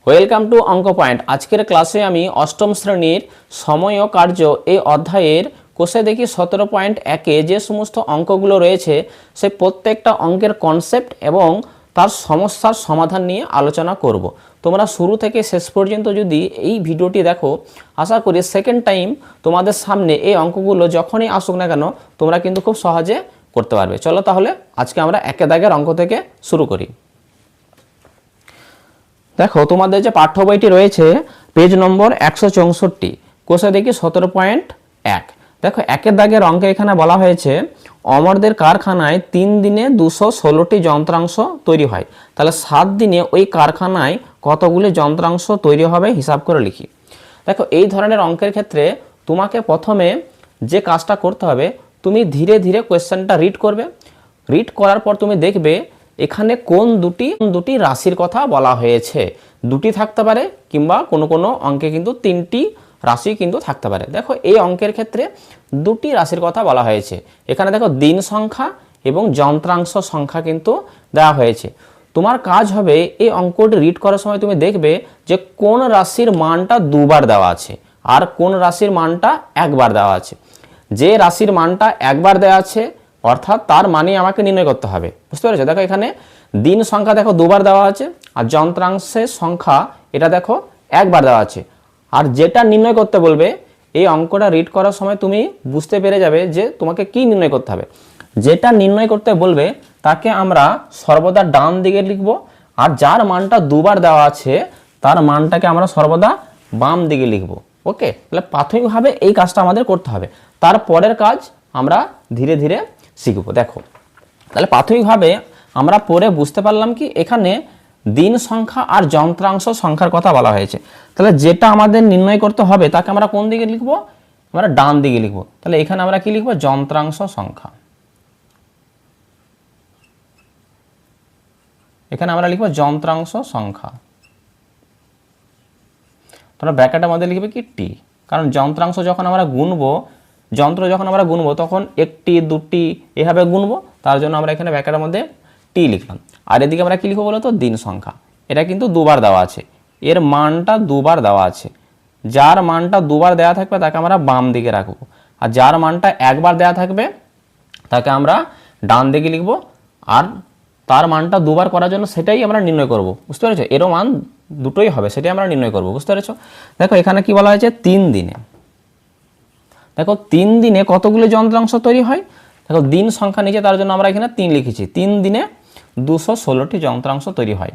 Welcome to অঙ্ক point. আজকের ক্লাসে আমি অষ্টম শ্রেণীর সময় ও কার্য এই অধ্যায়ের কোষে দেখি 17.1-এ যে সমস্ত অঙ্কগুলো রয়েছে সেই প্রত্যেকটা অঙ্কের কনসেপ্ট এবং তার সমস্যার সমাধান নিয়ে আলোচনা করব। তোমরা শুরু থেকে শেষ পর্যন্ত যদি এই ভিডিওটি দেখো, আশা করি সেকেন্ড টাইম তোমাদের সামনে এই অঙ্কগুলো যখনই আসুক না কেন তোমরা কিন্তু খুব সহজে করতে পারবে। চলো তাহলে আজকে আমরা একে দাগের অঙ্ক থেকে শুরু করি। দেখো তোমাদের যে পাঠ্য বইটি রয়েছে পেজ নম্বর 164, কোষে দেখি 17.1। দেখো একের দাগের অঙ্কে এখানে বলা হয়েছে অমরদের কারখানায় 3 দিনে 216টি যন্ত্রাংশ তৈরি হয়। তাহলে 7 দিনে ওই কারখানায় কতগুলি যন্ত্রাংশ তৈরি হবে হিসাব করে লিখি। দেখো এই ধরনের অঙ্কের ক্ষেত্রে তোমাকে প্রথমে যে কাজটা করতে হবে, তুমি ধীরে ধীরে কোয়েশ্চেনটা রিড করবে। রিড করার পর তুমি দেখবে এখানে কোন দুটি রাশির কথা বলা হয়েছে। দুটি থাকতে পারে কিংবা কোনো কোনো অঙ্কে কিন্তু 3টি রাশি কিন্তু থাকতে পারে। দেখো এই অঙ্কের ক্ষেত্রে 2টি রাশির কথা বলা হয়েছে। এখানে দেখো দিন সংখ্যা এবং যন্ত্রাংশ সংখ্যা কিন্তু দেওয়া হয়েছে। তোমার কাজ হবে এই অঙ্কটি রিড করার সময় তুমি দেখবে যে কোন রাশির মানটা দুবার দেওয়া আছে আর কোন রাশির মানটা একবার দেওয়া আছে। যে রাশির মানটা একবার দেওয়া আছে অর্থাৎ তার মানে আমাকে নির্ণয় করতে হবে। বুঝতে পেরেছো? দেখো এখানে দিন সংখ্যা দেখো দুবার দেওয়া আছে আর যন্ত্রাংশের সংখ্যা এটা দেখো একবার দেওয়া আছে। আর যেটা নির্ণয় করতে বলবে এই অঙ্কটা রিড করার সময় তুমি বুঝতে পেরে যাবে যে তোমাকে কি নির্ণয় করতে হবে। যেটা নির্ণয় করতে বলবে তাকে আমরা সর্বদা ডান দিকে লিখব, আর যার মানটা দুবার দেওয়া আছে তার মানটাকে আমরা সর্বদা বাম দিকে লিখব। ওকে, তাহলে প্রাথমিকভাবে এই কাজটা আমাদের করতে হবে, তারপরের কাজ আমরা ধীরে ধীরে শিখব। দেখো তাহলে প্রাথমিকভাবে আমরা পড়ে বুঝতে পারলাম কি এখানে দিন সংখ্যা আর যন্ত্রাংশ সংখ্যার কথা বলা হয়েছে। তাহলে যেটা আমাদের নির্ণয় করতে হবে তাকে আমরা কোন দিকে লিখব? আমরা ডান দিকে লিখব। তাহলে এখানে আমরা কি লিখব? যন্ত্রাংশ সংখ্যা। এখানে আমরা লিখব যন্ত্রাংশ সংখ্যা। তোমরা ব্র্যাকেটের মধ্যে লিখবে কি টি, কারণ যন্ত্রাংশ যখন আমরা গুনবো, যন্ত্র যখন আমরা গুনবো তখন একটি দুটি এভাবে গুনবো, তার জন্য আমরা এখানে ব্র্যাকেটের মধ্যে টি লিখলাম। আর এদিকে আমরা কি লিখবো বলো তো? দিন সংখ্যা। এটা কিন্তু দুবার দেওয়া আছে, এর মানটা দুবার দেওয়া আছে। যার মানটা দুবার দেওয়া থাকবে তাকে আমরা বাম দিকে রাখবো, আর যার মানটা একবার দেওয়া থাকবে তাকে আমরা ডান দিকে লিখবো। আর তার মানটা দুবার করার জন্য সেটাই আমরা নির্ণয় করব। বুঝতে পেরেছো? এরও মান দুটোই হবে, সেটাই আমরা নির্ণয় করব। বুঝতে পেরেছো? দেখো এখানে কি বলা হয়েছে? 3 দিনে। দেখো 3 দিনে কতগুলো যন্ত্রাংশ তৈরি হয়? দেখো দিন সংখ্যা নিচে, তার জন্য আমরা এখানে 3 লিখেছি। 3 দিনে 216টি যন্ত্রাংশ তৈরি হয়।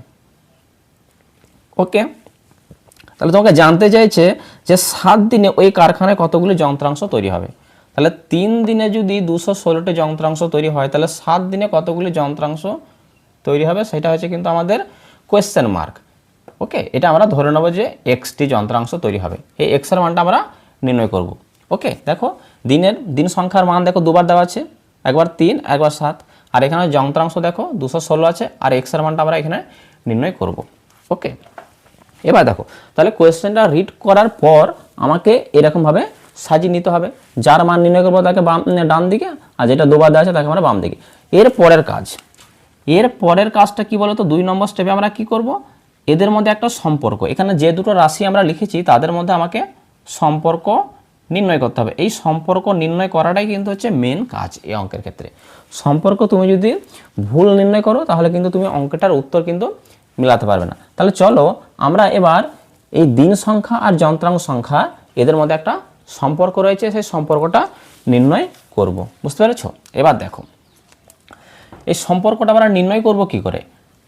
ওকে, তাহলে তোমাকে জানতে চাইছে যে 7 দিনে ওই কারখানায় কতগুলো যন্ত্রাংশ তৈরি হবে। তাহলে 3 দিনে যদি 216টি যন্ত্রাংশ তৈরি হয় তাহলে 7 দিনে কতগুলি যন্ত্রাংশ তৈরি হবে সেটা হচ্ছে কিন্তু আমাদের কোয়েশ্চেন মার্ক। ওকে, এটা আমরা ধরে নেব যে এক্সটি যন্ত্রাংশ তৈরি হবে। এই এক্স এর মানটা আমরা নির্ণয় করব। ওকে, দেখো দিন সংখ্যার মান দেখো দুবার দেওয়া আছে, একবার 3 একবার 7, আর এখানে যন্ত্রাংশ দেখো 216 আছে, আর এক্স এর মানটা আমরা এখানে নির্ণয় করব। ওকে, এবার দেখো তাহলে কোয়েশ্চেনটা রিড করার পর আমাকে এরকমভাবে সাজিয়ে নিতে হবে। যার মান নির্ণয় করবো তাকে ডান দিকে, আর যেটা দুবার দেওয়া আছে তাকে আমরা বাম দিকে। এর পরের কাজটা কি বলতো? 2 নম্বর স্টেপে আমরা কি করব? এদের মধ্যে একটা সম্পর্ক, এখানে যে দুটো রাশি আমরা লিখেছি তাদের মধ্যে আমাকে সম্পর্ক নির্ণয় করতে হবে। এই সম্পর্ক নির্ণয় করাটাই কিন্তু হচ্ছে মেন কাজ এই অঙ্কের ক্ষেত্রে। সম্পর্ক তুমি যদি ভুল নির্ণয় করো তাহলে কিন্তু তুমি অঙ্কটার উত্তর কিন্তু মিলাতে পারবে না। তাহলে চলো আমরা এবার এই দিন সংখ্যা আর যন্ত্রাংশ সংখ্যা এদের মধ্যে একটা সম্পর্ক রয়েছে, সেই সম্পর্কটা নির্ণয় করব। বুঝতে পেরেছো? এবার দেখো এই সম্পর্কটা আমরা নির্ণয় করব কি করে।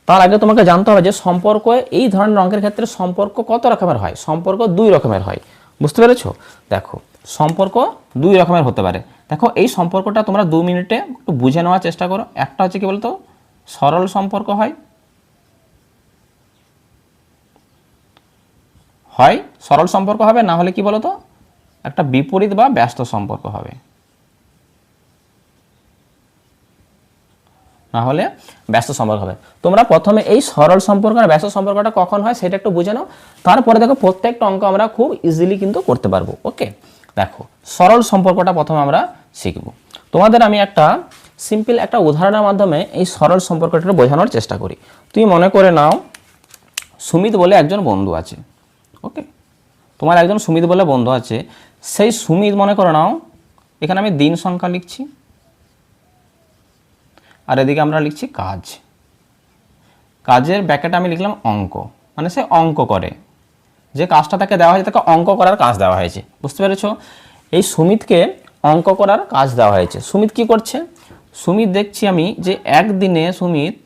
তার আগে তোমাকে জানতে হবে যে সম্পর্ক এই ধরনের অঙ্কের ক্ষেত্রে সম্পর্ক কত রকমের হয়। সম্পর্ক 2 রকমের হয়। বুঝতে পেরেছো? দেখো সম্পর্ক 2 রকমের হতে পারে। দেখো এই সম্পর্কটা তোমরা 2 মিনিটে একটু বুঝে নেওয়ার চেষ্টা করো। একটা হচ্ছে কি বলতো? সরল সম্পর্ক হয় সরল সম্পর্ক হবে, না হলে কি বলতো একটা বিপরীত বা ব্যস্ত সম্পর্ক হবে, না হলে ব্যস্ত সম্পর্ক হবে। তোমরা প্রথমে এই সরল সম্পর্ক আর ব্যস্ত সম্পর্কটা কখন হয় সেটা একটু বুঝে নাও, তারপরে দেখো প্রত্যেকটা অঙ্ক আমরা খুব ইজিলি কিন্তু করতে পারবো। ওকে, দেখো সরল সম্পর্কটা প্রথমে আমরা শিখব। তোমাদের আমি একটা সিম্পল একটা উদাহরণের মাধ্যমে এই সরল সম্পর্কটা বোঝানোর চেষ্টা করি। তুমি মনে করে নাও সুমিত বলে একজন বন্ধু আছে, ওকে, তোমার একজন সুমিত বলে বন্ধু আছে, সেই সুমিত মনে করে নাও এখানে আমি দিন সংখ্যা লিখছি, আর এদিকে আমরা লিখছি কাজ। কাজের ব্র্যাকেটে আমি লিখলাম অঙ্ক, মানে সে অঙ্ক করে, যে কাজটা তাকে দেওয়া হয়েছে তাকে অঙ্ক করার কাজ দেওয়া হয়েছে। বুঝতে পেরেছো? এই সুমিতকে অঙ্ক করার কাজ দেওয়া হয়েছে। সুমিত কি করছে? সুমিত দেখছি আমি যে একদিনে সুমিত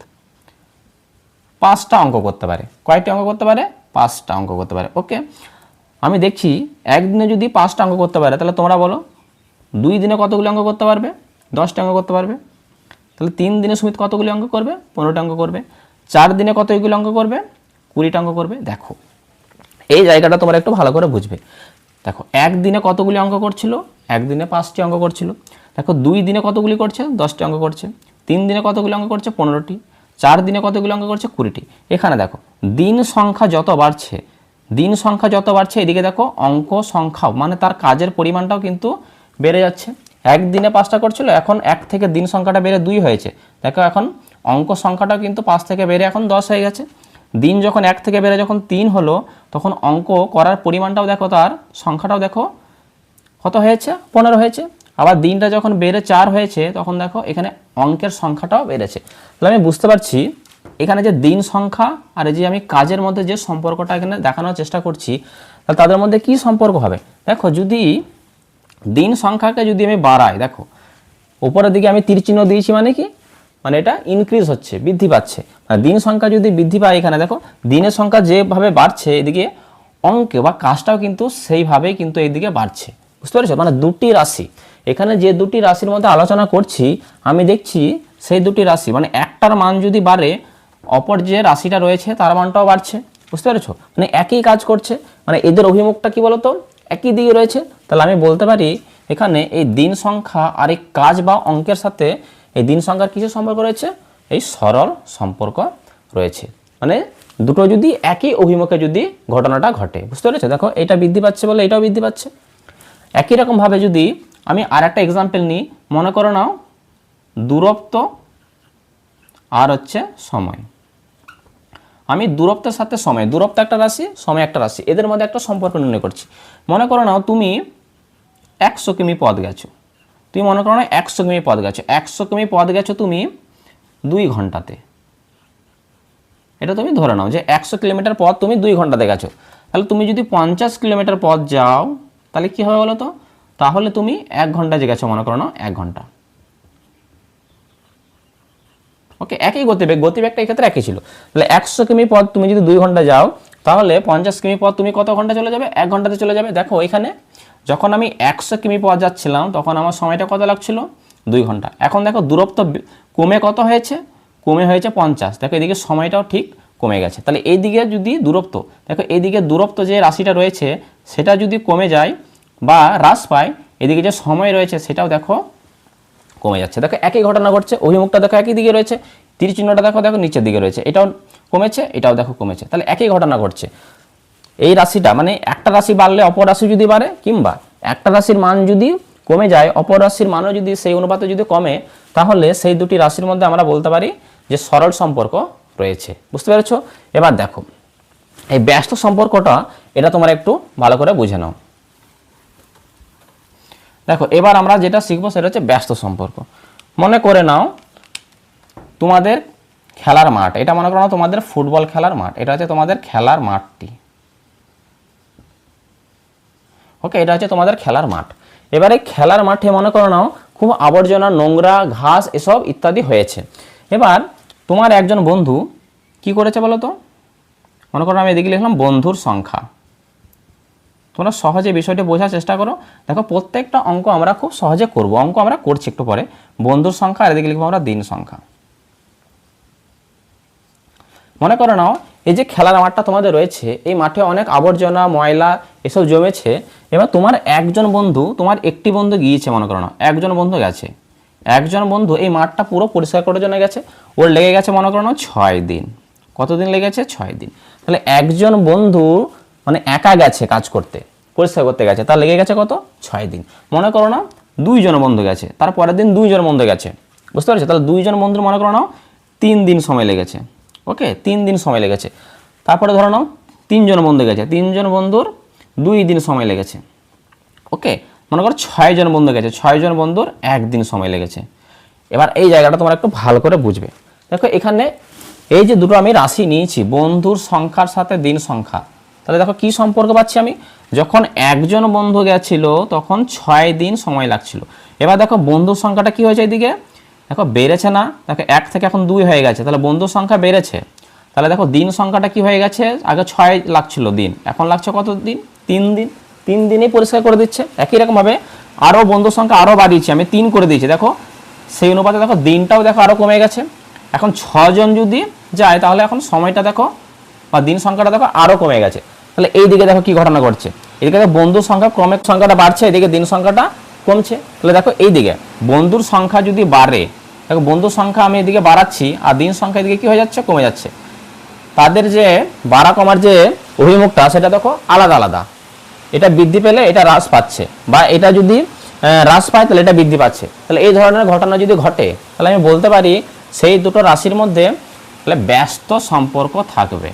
5টা অঙ্ক করতে পারে। কয়টি অঙ্ক করতে পারে? 5টা অঙ্ক করতে পারে। ওকে, আমি দেখছি একদিনে যদি 5টা অঙ্ক করতে পারে, তাহলে তোমরা বলো 2 দিনে কতগুলি অঙ্ক করতে পারবে? 10টা অঙ্ক করতে পারবে। তাহলে 3 দিনে সুমিত কতগুলি অঙ্ক করবে? 15টা অঙ্ক করবে। 4 দিনে কতগুলি অঙ্ক করবে? 20টা অঙ্ক করবে। দেখো এই জায়গাটা তোমরা একটু ভালো করে বুঝবে। দেখো একদিনে কতগুলি অঙ্ক করছিল? একদিনে 5টি অঙ্ক করছিল। দেখো 2 দিনে কতগুলি করছে? 10টি অঙ্ক করছে। 3 দিনে কতগুলি অঙ্ক করছে? 15টি। 4 দিনে কতগুলি অঙ্ক করছে? 20টি। এখানে দেখো দিন সংখ্যা যত বাড়ছে, দিন সংখ্যা যত বাড়ছে, এদিকে দেখো অঙ্ক সংখ্যাও, মানে তার কাজের পরিমাণটাও কিন্তু বেড়ে যাচ্ছে। একদিনে 5টা করছিল, এখন 1 থেকে দিন সংখ্যাটা বেড়ে 2 হয়েছে। দেখো এখন অঙ্ক সংখ্যাটাও কিন্তু 5 থেকে বেড়ে এখন 10 হয়ে গেছে। দিন যখন 1 থেকে বেড়ে যখন 3 হলো, তখন অঙ্ক করার পরিমাণটাও দেখো, তার সংখ্যাটাও দেখো কত হয়েছে? 15 হয়েছে। আবার দিনটা যখন বেড়ে 4 হয়েছে, তখন দেখো এখানে অঙ্কের সংখ্যাটাও বেড়েছে। তাহলে আমি বুঝতে পারছি এখানে যে দিন সংখ্যা আর এই যে আমি কাজের মধ্যে যে সম্পর্কটা এখানে দেখানোর চেষ্টা করছি, তাহলে তাদের মধ্যে কি সম্পর্ক হবে? দেখো যদি দিন সংখ্যাকে যদি আমি বাড়াই, দেখো উপরের দিকে আমি তীর চিহ্ন দিয়েছি, মানে কি? মানে এটা ইনক্রিজ হচ্ছে, বৃদ্ধি পাচ্ছে। মানে দিন সংখ্যা যদি বৃদ্ধি পায়, এখানে দেখো দিনের সংখ্যা যেভাবে বাড়ছে, এদিকে অঙ্কে বা কাজটাও কিন্তু সেইভাবেই কিন্তু এইদিকে বাড়ছে। বুঝতে পেরেছো? মানে দুটি রাশি, এখানে যে দুটি রাশির মধ্যে আলোচনা করছি, আমি দেখছি সেই দুটি রাশি, মানে একটার মান যদি বাড়ে, অপর যে রাশিটা রয়েছে তার মানটাও বাড়ছে। বুঝতে পেরেছো? মানে একই কাজ করছে, মানে এদের অভিমুখটা কি বলতো, একই দিকে রয়েছে। তাহলে আমি বলতে পারি এখানে এই দিন সংখ্যা আর এই কাজ বা অঙ্কের সাথে এই দিন সংখ্যার কিছু সম্পর্ক রয়েছে? এই সরল সম্পর্ক রয়েছে। মানে দুটো যদি একই অভিমুখে যদি ঘটনাটা ঘটে। বুঝতে পেরেছো? দেখো এটা বৃদ্ধি পাচ্ছে বলে এটাও বৃদ্ধি পাচ্ছে। একই রকমভাবে যদি আমি আর একটা এক্সাম্পল নিই, মনে করো নাও দূরত্ব আর হচ্ছে সময়। আমি দূরত্বের সাথে সময়, দূরত্ব একটা রাশি, সময় একটা রাশি, এদের মধ্যে একটা সম্পর্ক নির্ণয় করছি। মনে করো নাও তুমি 100 কিমি পথ গেছো, তুমি মনে করো না 100 কিমি পথ গেছো, 100 কিমি পথ গেছো তুমি 2 ঘন্টাতে। এটা তুমি ধরে নাও যে 100 কিলোমিটার পথ তুমি 2 ঘন্টাতে গেছো। তাহলে তুমি যদি 50 কিলোমিটার পথ যাও, তাহলে কি হবে বলো তো? তাহলে তুমি 1 ঘন্টা যে গেছো, মনে করো না 1 ঘন্টা। ওকে, একই গতিবেগ, গতিবেগটা এক্ষেত্রে একই ছিল। তাহলে 100 কিমি পথ তুমি যদি 2 ঘন্টা যাও, তাহলে 50 কিমি পথ তুমি কত ঘন্টা চলে যাবে? 1 ঘন্টাতে চলে যাবে। দেখো এখানে যখন আমি 100 কিমি পথ যাচ্ছিলাম, তখন আমার সময়টা কত লাগছিল? 2 ঘন্টা। এখন দেখো দূরত্ব কমে কত হয়েছে? কমে হয়েছে 50। দেখো এদিকে সময়টাও ঠিক কমে গেছে। তাহলে এইদিকে যদি দূরত্ব, দেখো এইদিকে দূরত্ব যে রাশিটা রয়েছে সেটা যদি কমে যায় বা হ্রাস পায়, এদিকে যে সময় রয়েছে সেটাও দেখো কমে যাচ্ছে। দেখো একই ঘটনা ঘটছে, অভিমুখটা দেখো একই দিকে রয়েছে, তীর চিহ্নটা দেখো দেখো নিচের দিকে রয়েছে, এটাও কমেছে, এটাও দেখো কমেছে। তাহলে একই ঘটনা ঘটছে। এই রাশিটা মানে একটা রাশি বাড়লে অপর রাশি যদি বাড়ে, কিংবা একটা রাশির মান যদি কমে যায়, অপর রাশির মানও যদি সেই অনুপাতে যদি কমে, তাহলে সেই দুটি রাশির মধ্যে আমরা বলতে পারি যে সরল সম্পর্ক রয়েছে। বুঝতে পেরেছো? এবার দেখো এই ব্যস্ত সম্পর্কটা, এটা তোমরা একটু ভালো করে বুঝে নাও। দেখো এবার আমরা যেটা শিখবো সেটা হচ্ছে ব্যস্ত সম্পর্ক। মনে করে নাও তোমাদের খেলার মাঠ, এটা মনে করো না তোমাদের ফুটবল খেলার মাঠ, এটা হচ্ছে তোমাদের খেলার মাঠটি। ওকে, এটা হচ্ছে তোমাদের খেলার মাঠ। এবারে খেলার মাঠে মনে করো নাও খুব আবর্জনা, নোংরা, ঘাস এসব ইত্যাদি হয়েছে। এবার তোমার একজন বন্ধু কি করেছে বলো তো? মনে করো আমি এদিকে লিখলাম বন্ধুর সংখ্যা। তোমরা সহজে বিষয়টি বোঝার চেষ্টা করো। দেখো প্রত্যেকটা অঙ্ক আমরা খুব সহজে করব, অঙ্ক আমরা করছি একটু পরে। বন্ধুর সংখ্যা আর এদিকে লিখবো আমরা দিন সংখ্যা। মনে করো নাও এই যে খেলার মাঠটা তোমাদের রয়েছে, এই মাঠে অনেক আবর্জনা, ময়লা এসব জমেছে। এবার তোমার একজন বন্ধু, তোমার একটি বন্ধু গিয়েছে, মনে করো না একজন বন্ধু গেছে, একজন বন্ধু এই মাঠটা পুরো পরিষ্কার করার জন্য গেছে। ওর লেগে গেছে মনে করো না 6 দিন। কতদিন লেগেছে? 6 দিন। তাহলে একজন বন্ধু মানে একা গেছে কাজ করতে, পরিষ্কার করতে গেছে, তার লেগে গেছে কত? 6 দিন। মনে করো না 2 জন বন্ধু গেছে, তার পরের দিন 2 জন বন্ধু গেছে। বুঝতে পারছো? তাহলে 2 জন বন্ধুর মনে করো না 3 দিন সময় লেগেছে। ওকে, 3 দিন সময় লেগেছে। তারপরে ধরে নাও 3 জন বন্ধু গেছে, 3 জন বন্ধুর 2 দিন সময় লেগেছে। ওকে, মনে করো 6 জন বন্ধু গেছে, 6 জন বন্ধুর 1 দিন সময় লেগেছে। এবার এই জায়গাটা তোমরা একটু ভালো করে বুঝবে। দেখো এখানে এই যে দুটো আমি রাশি নিয়েছি, বন্ধুর সংখ্যার সাথে দিন সংখ্যা, তাহলে দেখো কি সম্পর্ক পাচ্ছি আমি, যখন একজন বন্ধু গেছিল তখন 6 দিন সময় লাগছিল। এবার দেখো বন্ধুর সংখ্যাটা কি হয়েছে, এইদিকে দেখো বেড়েছে না, দেখো 1 থেকে এখন 2 হয়ে গেছে, তাহলে বন্ধুর সংখ্যা বেড়েছে। তাহলে দেখো দিন সংখ্যাটা কি হয়ে গেছে, আগে 6 লাগছিল দিন, এখন লাগছে কত দিন, 3 দিন। 3 দিনেই পরিষ্কার করে দিচ্ছে। একই রকমভাবে আরও বন্ধুর সংখ্যা আরও বাড়িয়েছি আমি, 3 করে দিয়েছি, দেখো সেই অনুপাতে দেখো দিনটাও দেখো আরও কমে গেছে। এখন 6 জন যদি যায় তাহলে এখন সময়টা দেখো বা দিন সংখ্যাটা দেখো আরও কমে গেছে। তাহলে এই দিকে দেখো কি ঘটনা ঘটছে, এদিকে দেখো বন্ধুর সংখ্যা ক্রমে সংখ্যাটা বাড়ছে, এদিকে দিন সংখ্যাটা কমছে। তাহলে দেখো এই দিকে বন্ধুর সংখ্যা যদি বাড়ে, দেখো বন্ধুর সংখ্যা আমি এদিকে বাড়াচ্ছি আর দিন সংখ্যা এদিকে কি হয়ে যাচ্ছে, কমে যাচ্ছে। তাদের যে বাড়া কমার যে অভিমুখটা সেটা দেখো আলাদা আলাদা, এটা বৃদ্ধি পেলে এটা হ্রাস পাচ্ছে, বা এটা যদি হ্রাস পায় তাহলে এটা বৃদ্ধি পাচ্ছে। তাহলে এই ধরনের ঘটনা যদি ঘটে তাহলে আমি বলতে পারি সেই দুটো রাশির মধ্যে তাহলে ব্যস্ত সম্পর্ক থাকবে।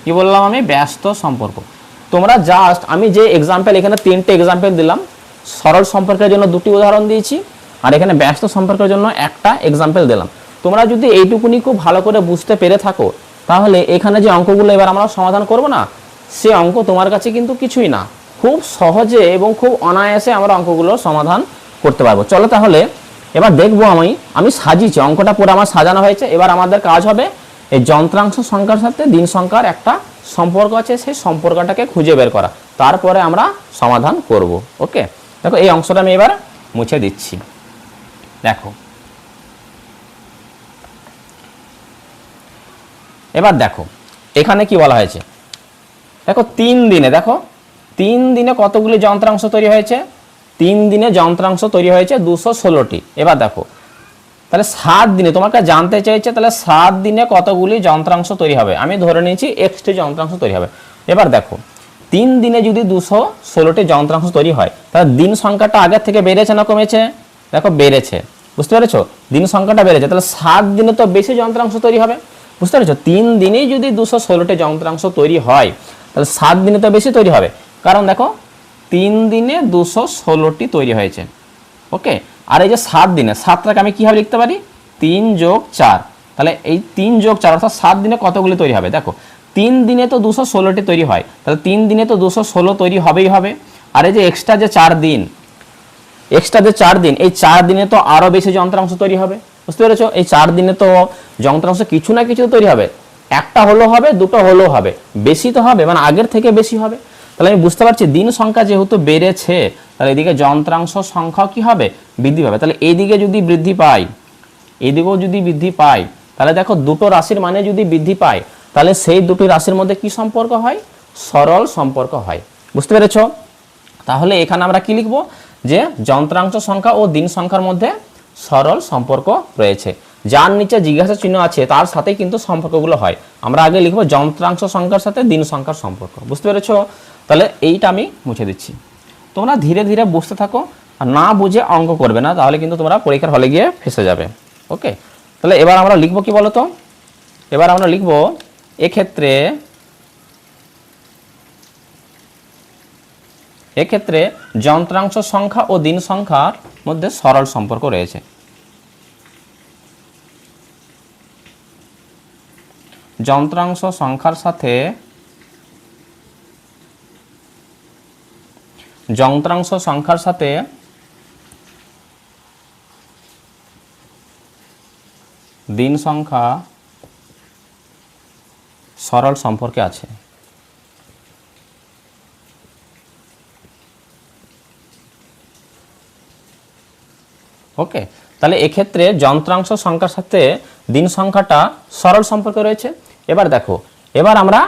কি বললাম আমি, ব্যস্ত সম্পর্ক। তোমরা জাস্ট আমি যে এক্সাম্পল এখানে 3টে এক্সাম্পল দিলাম, সরল সম্পর্কের জন্য 2টি উদাহরণ দিয়েছি আর এখানে ব্যস্ত সম্পর্কের জন্য একটা এক্সাম্পল দিলাম। তোমরা যদি এইটুকুনি খুব ভালো করে বুঝতে পেরে থাকো তাহলে এখানে যে অঙ্কগুলো এবার আমরা সমাধান করব না, সে অঙ্ক তোমার কাছে কিন্তু কিছুই না, খুব সহজে এবং খুব অনায়াসে আমরা অঙ্কগুলোর সমাধান করতে পারবো। চলো তাহলে এবার দেখবো আমি সাজিয়েছি, অঙ্কটা পুরো আমার সাজানো হয়েছে। এবার আমাদের কাজ হবে এই যন্ত্রাংশ সংখ্যার সাথে দিন সংখ্যার একটা সম্পর্ক আছে, সেই সম্পর্কটাকে খুঁজে বের করা, তারপরে আমরা সমাধান করব। ওকে, দেখো এই অংশটা আমি এবার মুছে দিচ্ছি। দেখো এবার দেখো এখানে কি বলা হয়েছে, দেখো 3 দিনে, দেখো 3 দিনে কতগুলি যন্ত্রাংশ তৈরি হয়েছে, 3 দিনে যন্ত্রাংশ তৈরি হয়েছে 216টি। এবার দেখো তাহলে 7 দিনে তোমাকে জানতে চাইছে তাহলে 7 দিনে কতগুলি যন্ত্রাংশ তৈরি হবে, আমি ধরে নিয়েছি xটি যন্ত্রাংশ তৈরি হবে। এবার দেখো 3 দিনে যদি 216টি যন্ত্রাংশ তৈরি হয় তাহলে দিন সংখ্যাটা আগের থেকে বেড়েছে না কমেছে, দেখো বেড়েছে, বুঝতে পেরেছো, দিন সংখ্যাটা বেড়েছে, তাহলে 7 দিনে তো বেশি যন্ত্রাংশ তৈরি হবে, বুঝতে পেরেছো। 3 দিনেই যদি 216টি যন্ত্রাংশ তৈরি হয় তাহলে 7 দিনে তো বেশি তৈরি হবে, কারণ দেখো 3 দিনে 216টি তৈরি হয়েছে। ওকে, আর এই যে 7 দিনে, 7টাকে আমি কীভাবে লিখতে পারি, 3 যোগ 4, তাহলে এই 3 যোগ 4 অর্থাৎ 7 দিনে কতগুলি তৈরি হবে, দেখো 3 দিনে তো 216টি তৈরি হয়, তাহলে 3 দিনে তো 216 তৈরি হবেই হবে। আর এই যে এক্সট্রা যে 4 দিন, এই 4 দিনে তো আরও বেশি যন্ত্রাংশ তৈরি হবে, বুঝতে পেরেছো। এই 4 দিনে তো যন্ত্রাংশ কিছু না কিছু তৈরি হবে, একটা হলেও হবে, দুটো হলেও হবে, বেশি তো হবে, মানে আগের থেকে বেশি হবে। তাহলে আমি বুঝতে পারছি দিন সংখ্যা যেহেতু বেড়েছে তাহলে এদিকে যন্ত্রাংশ সংখ্যাও কি হবে, বৃদ্ধি পাবে। তাহলে এইদিকে যদি বৃদ্ধি পায়, এদিকেও যদি বৃদ্ধি পায়, তাহলে দেখো দুটো রাশির মানে যদি বৃদ্ধি পায় তাহলে সেই দুটি রাশির মধ্যে কি সম্পর্ক হয়, সরল সম্পর্ক হয়, বুঝতে পেরেছ। তাহলে এখানে আমরা কি লিখব, যে যন্ত্রাংশ সংখ্যা ও দিন সংখ্যার মধ্যে সরল সম্পর্ক রয়েছে। যার নিচে জিজ্ঞাসা চিহ্ন আছে তার সাথে কিন্তু সম্পর্কগুলো হয়। আমরা আগে লিখব যন্ত্রাংশ সংখ্যার সাথে দিন সংখ্যার সম্পর্ক, বুঝতে পেরেছো। তাহলে এইটা আমি মুছে দিচ্ছি, তোমরা ধীরে ধীরে বুঝতে থাকো, আর না বুঝে অঙ্ক করবে না, তাহলে কিন্তু তোমরা পরীক্ষার হলে গিয়ে ফেঁসে যাবে। ওকে, তাহলে এবার আমরা লিখব কি বলো তো, এবার আমরা লিখব এক্ষেত্রে যন্ত্রাংশ সংখ্যা ও দিন সংখ্যার মধ্যে সরল সম্পর্ক রয়েছে। যন্ত্রাংশ সংখ্যার সাথে দিন সংখ্যা সরল সম্পর্কে আছে। ওকে, তাহলে এক্ষেত্রে যন্ত্রাংশ সংখ্যার সাথে দিন সংখ্যাটা সরল সম্পর্কে রয়েছে। এবার দেখো, এবার আমরা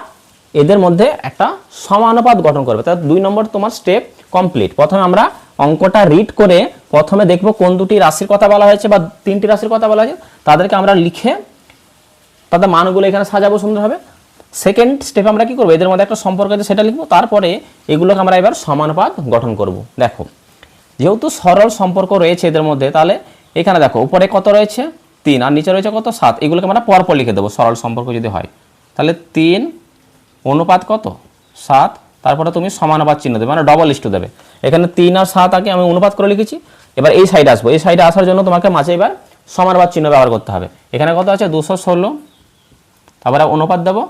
এদের মধ্যে একটা সমানুপাত গঠন করবে। তাহলে 2 নম্বর তোমার স্টেপ কমপ্লিট। প্রথমে আমরা অঙ্কটা রিড করে প্রথমে দেখব কোন দুটি রাশির কথা বলা হয়েছে বা 3টি রাশির কথা বলা হয়েছে, তাদেরকে আমরা লিখে তাদের মানগুলো এখানে সাজাবো সুন্দরভাবে। সেকেন্ড স্টেপে আমরা কি করবো, এদের মধ্যে একটা সম্পর্ক আছে সেটা লিখবো, তারপরে এগুলোকে আমরা এবার সমানুপাত গঠন করব। দেখো যেহেতু সরল সম্পর্ক রয়েছে এদের মধ্যে, তাহলে এখানে দেখো উপরে কত রয়েছে 3 আর নিচে রয়েছে কত 7, এগুলোকে আমরা পরপর লিখে দেবো সরল সম্পর্ক যদি হয়। তাহলে 3 অনুপাত কত 7, তারপরে তুমি সমানুপাত চিহ্ন দেবে, মানে ডবল ইস্টু দেবে। এখানে 3 আর 7 আগে আমি অনুপাত করে লিখেছি। এবার এই সাইডে আসবো, এই সাইডে আসার জন্য তোমাকে মাঝে এবার সমানুপাত চিহ্ন ব্যবহার করতে হবে। এখানে কত আছে 216, তারপরে অনুপাত দেবো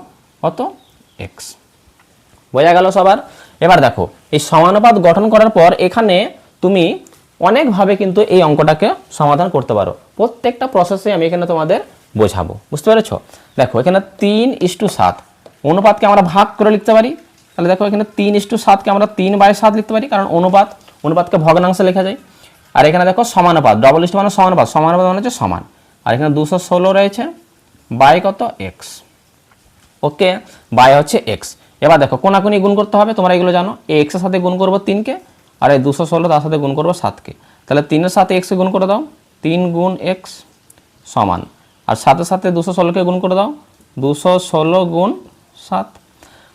কত x। বোঝা গেল সবার? এবার দেখো এই সমানুপাত গঠন করার পর এখানে তুমি অনেকভাবে কিন্তু এই অঙ্কটাকে সমাধান করতে পারো। প্রত্যেকটা প্রসেসে আমি এখানে তোমাদের বোঝাবো, বুঝতে পেরেছো? দেখো এখানে 3:7 অনুপাতকে আমরা ভাগ করে লিখতে পারি। তাহলে দেখো এখানে 3:7কে আমরা 3/7 লিখতে পারি, কারণ অনুপাতকে ভগ্নাংশে লেখা যায়। আর এখানে দেখো সমানুপাত, ডবল ইস্টু মানে সমানুপাত, সমানুপাত মানে হচ্ছে সমান। আর এখানে 216 রয়েছে বাই কত x, ওকে, বাই হচ্ছে x। এবার দেখো কোনাকুনি গুণ করতে হবে, তোমরা এগুলো জানো। এই x এর সাথে গুণ করবো 3কে, আর এই 216 তার সাথে গুণ করবো 7কে। তাহলে 3 এর সাথে x গুণ করে দাও, 3 গুণ x সমান, আর 7 এর সাথে 216কে গুণ করে দাও, 216 গুণ 7।